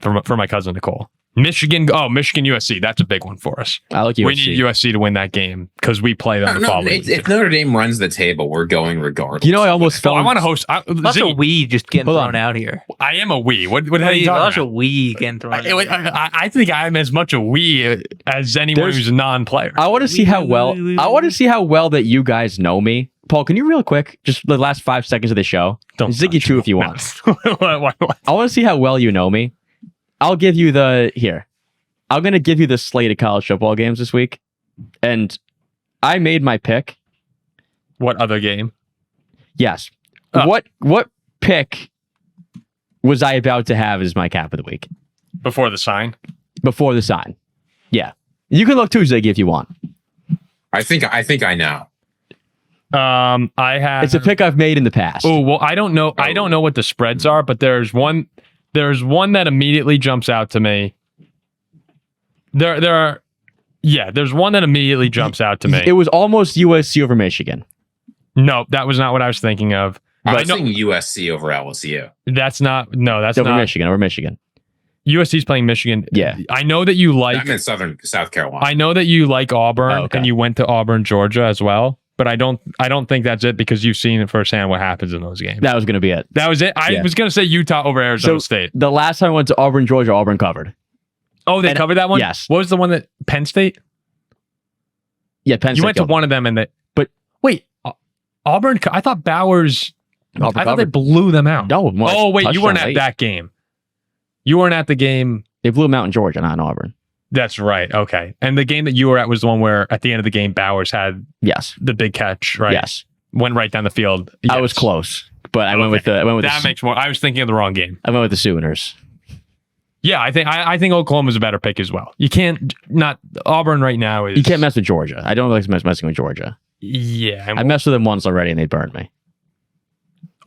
for my cousin Nicole. Michigan. Oh, Michigan USC. That's a big one for us. I like USC. We need USC to win that game because we play them the following. If Notre Dame runs the table, we're going regardless. You know, I almost fell. I want to host. Lots of we just getting Hold thrown on. out here. I am a we. What are you Lots talking of we getting thrown out. I think I'm as much a we as anyone There's- who's a non-player. I want to see how well. I want to see how well that you guys know me. Paul, can you real quick, just the last 5 seconds of the show? Don't Ziggy touch too, me. if you No. want. What? I want to see how well you know me. I'll give you the here. I'm gonna give you the slate of college football games this week, and I made my pick. What other game? Yes. Oh. What pick was I about to have as my cap of the week Before the sign? before the sign? Yeah, you can look too, Ziggy, if you want. I think I know. I have. It's a pick I've made in the past. Oh well, I don't know. I don't know what the spreads are, but there's one. There's one that immediately jumps out to me. There are. Yeah, there's one that immediately jumps out to me. It was almost USC over Michigan. No, that was not what I was thinking of. I But was thinking USC over LSU. that's not. No, that's Over not. Michigan. Over Michigan. USC's playing Michigan. Yeah. I know that you like. I'm in South Carolina. I know that you like Auburn, Oh, okay. and you went to Auburn, Georgia as well. But I don't think that's it because you've seen it firsthand what happens in those games. That was going to be it. That was it. I Yeah. was gonna say Utah over Arizona So State. the last time I went to Auburn, Georgia, Auburn covered. Oh, they and- covered that one. yes. What was the one that Penn State? Yeah, Penn You State went to covered. one of them, and they. But- wait, Auburn. I thought Bowers. Auburn I thought they covered. blew them out. No. more Oh wait, you touchdown weren't at late. that game. You weren't at the game. They blew them out in Georgia, not in Auburn. That's right. Okay, and the game that you were at was the one where at the end of the game, Bowers had Yes. the big catch. Right. Yes. Went right down the field. I was Yes. close, but I went with Okay. the. That makes more. I was thinking of the wrong game. I went with the Sooners. Yeah, I think Oklahoma's a better pick as well. You can't not Auburn right now is. You can't mess with Georgia. I don't like messing with Georgia. Yeah, and I messed with them once already, and they burned me.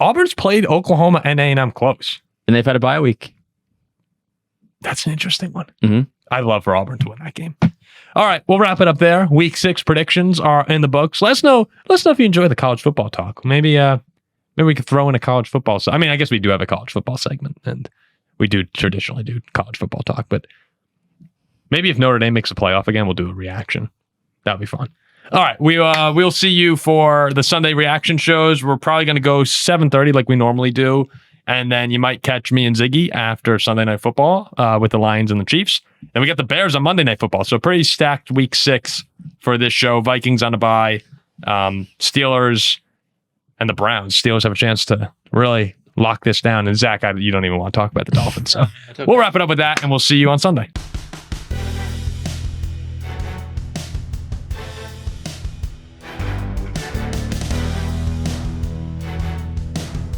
Auburn's played Oklahoma and A&M close. And they've had a bye week. That's an interesting one. Mhm. I'd love for Auburn to win that game. All right, we'll wrap it up there. Week 6 predictions are in the books. Let us know if you enjoy the college football talk. Maybe we could throw in a college football. I mean, I guess we do have a college football segment, and we do traditionally do college football talk. But maybe if Notre Dame makes a playoff again, we'll do a reaction. That'll be fun. All right, we'll see you for the Sunday reaction shows. We're probably going to go 7:30 like we normally do. And then you might catch me and Ziggy after Sunday Night Football with the Lions and the Chiefs. Then we got the Bears on Monday Night Football. So pretty stacked week 6 for this show. Vikings on a bye. Steelers and the Browns. Steelers have a chance to really lock this down. And Zach, you don't even want to talk about the Dolphins. So we'll wrap it up with that, and we'll see you on Sunday.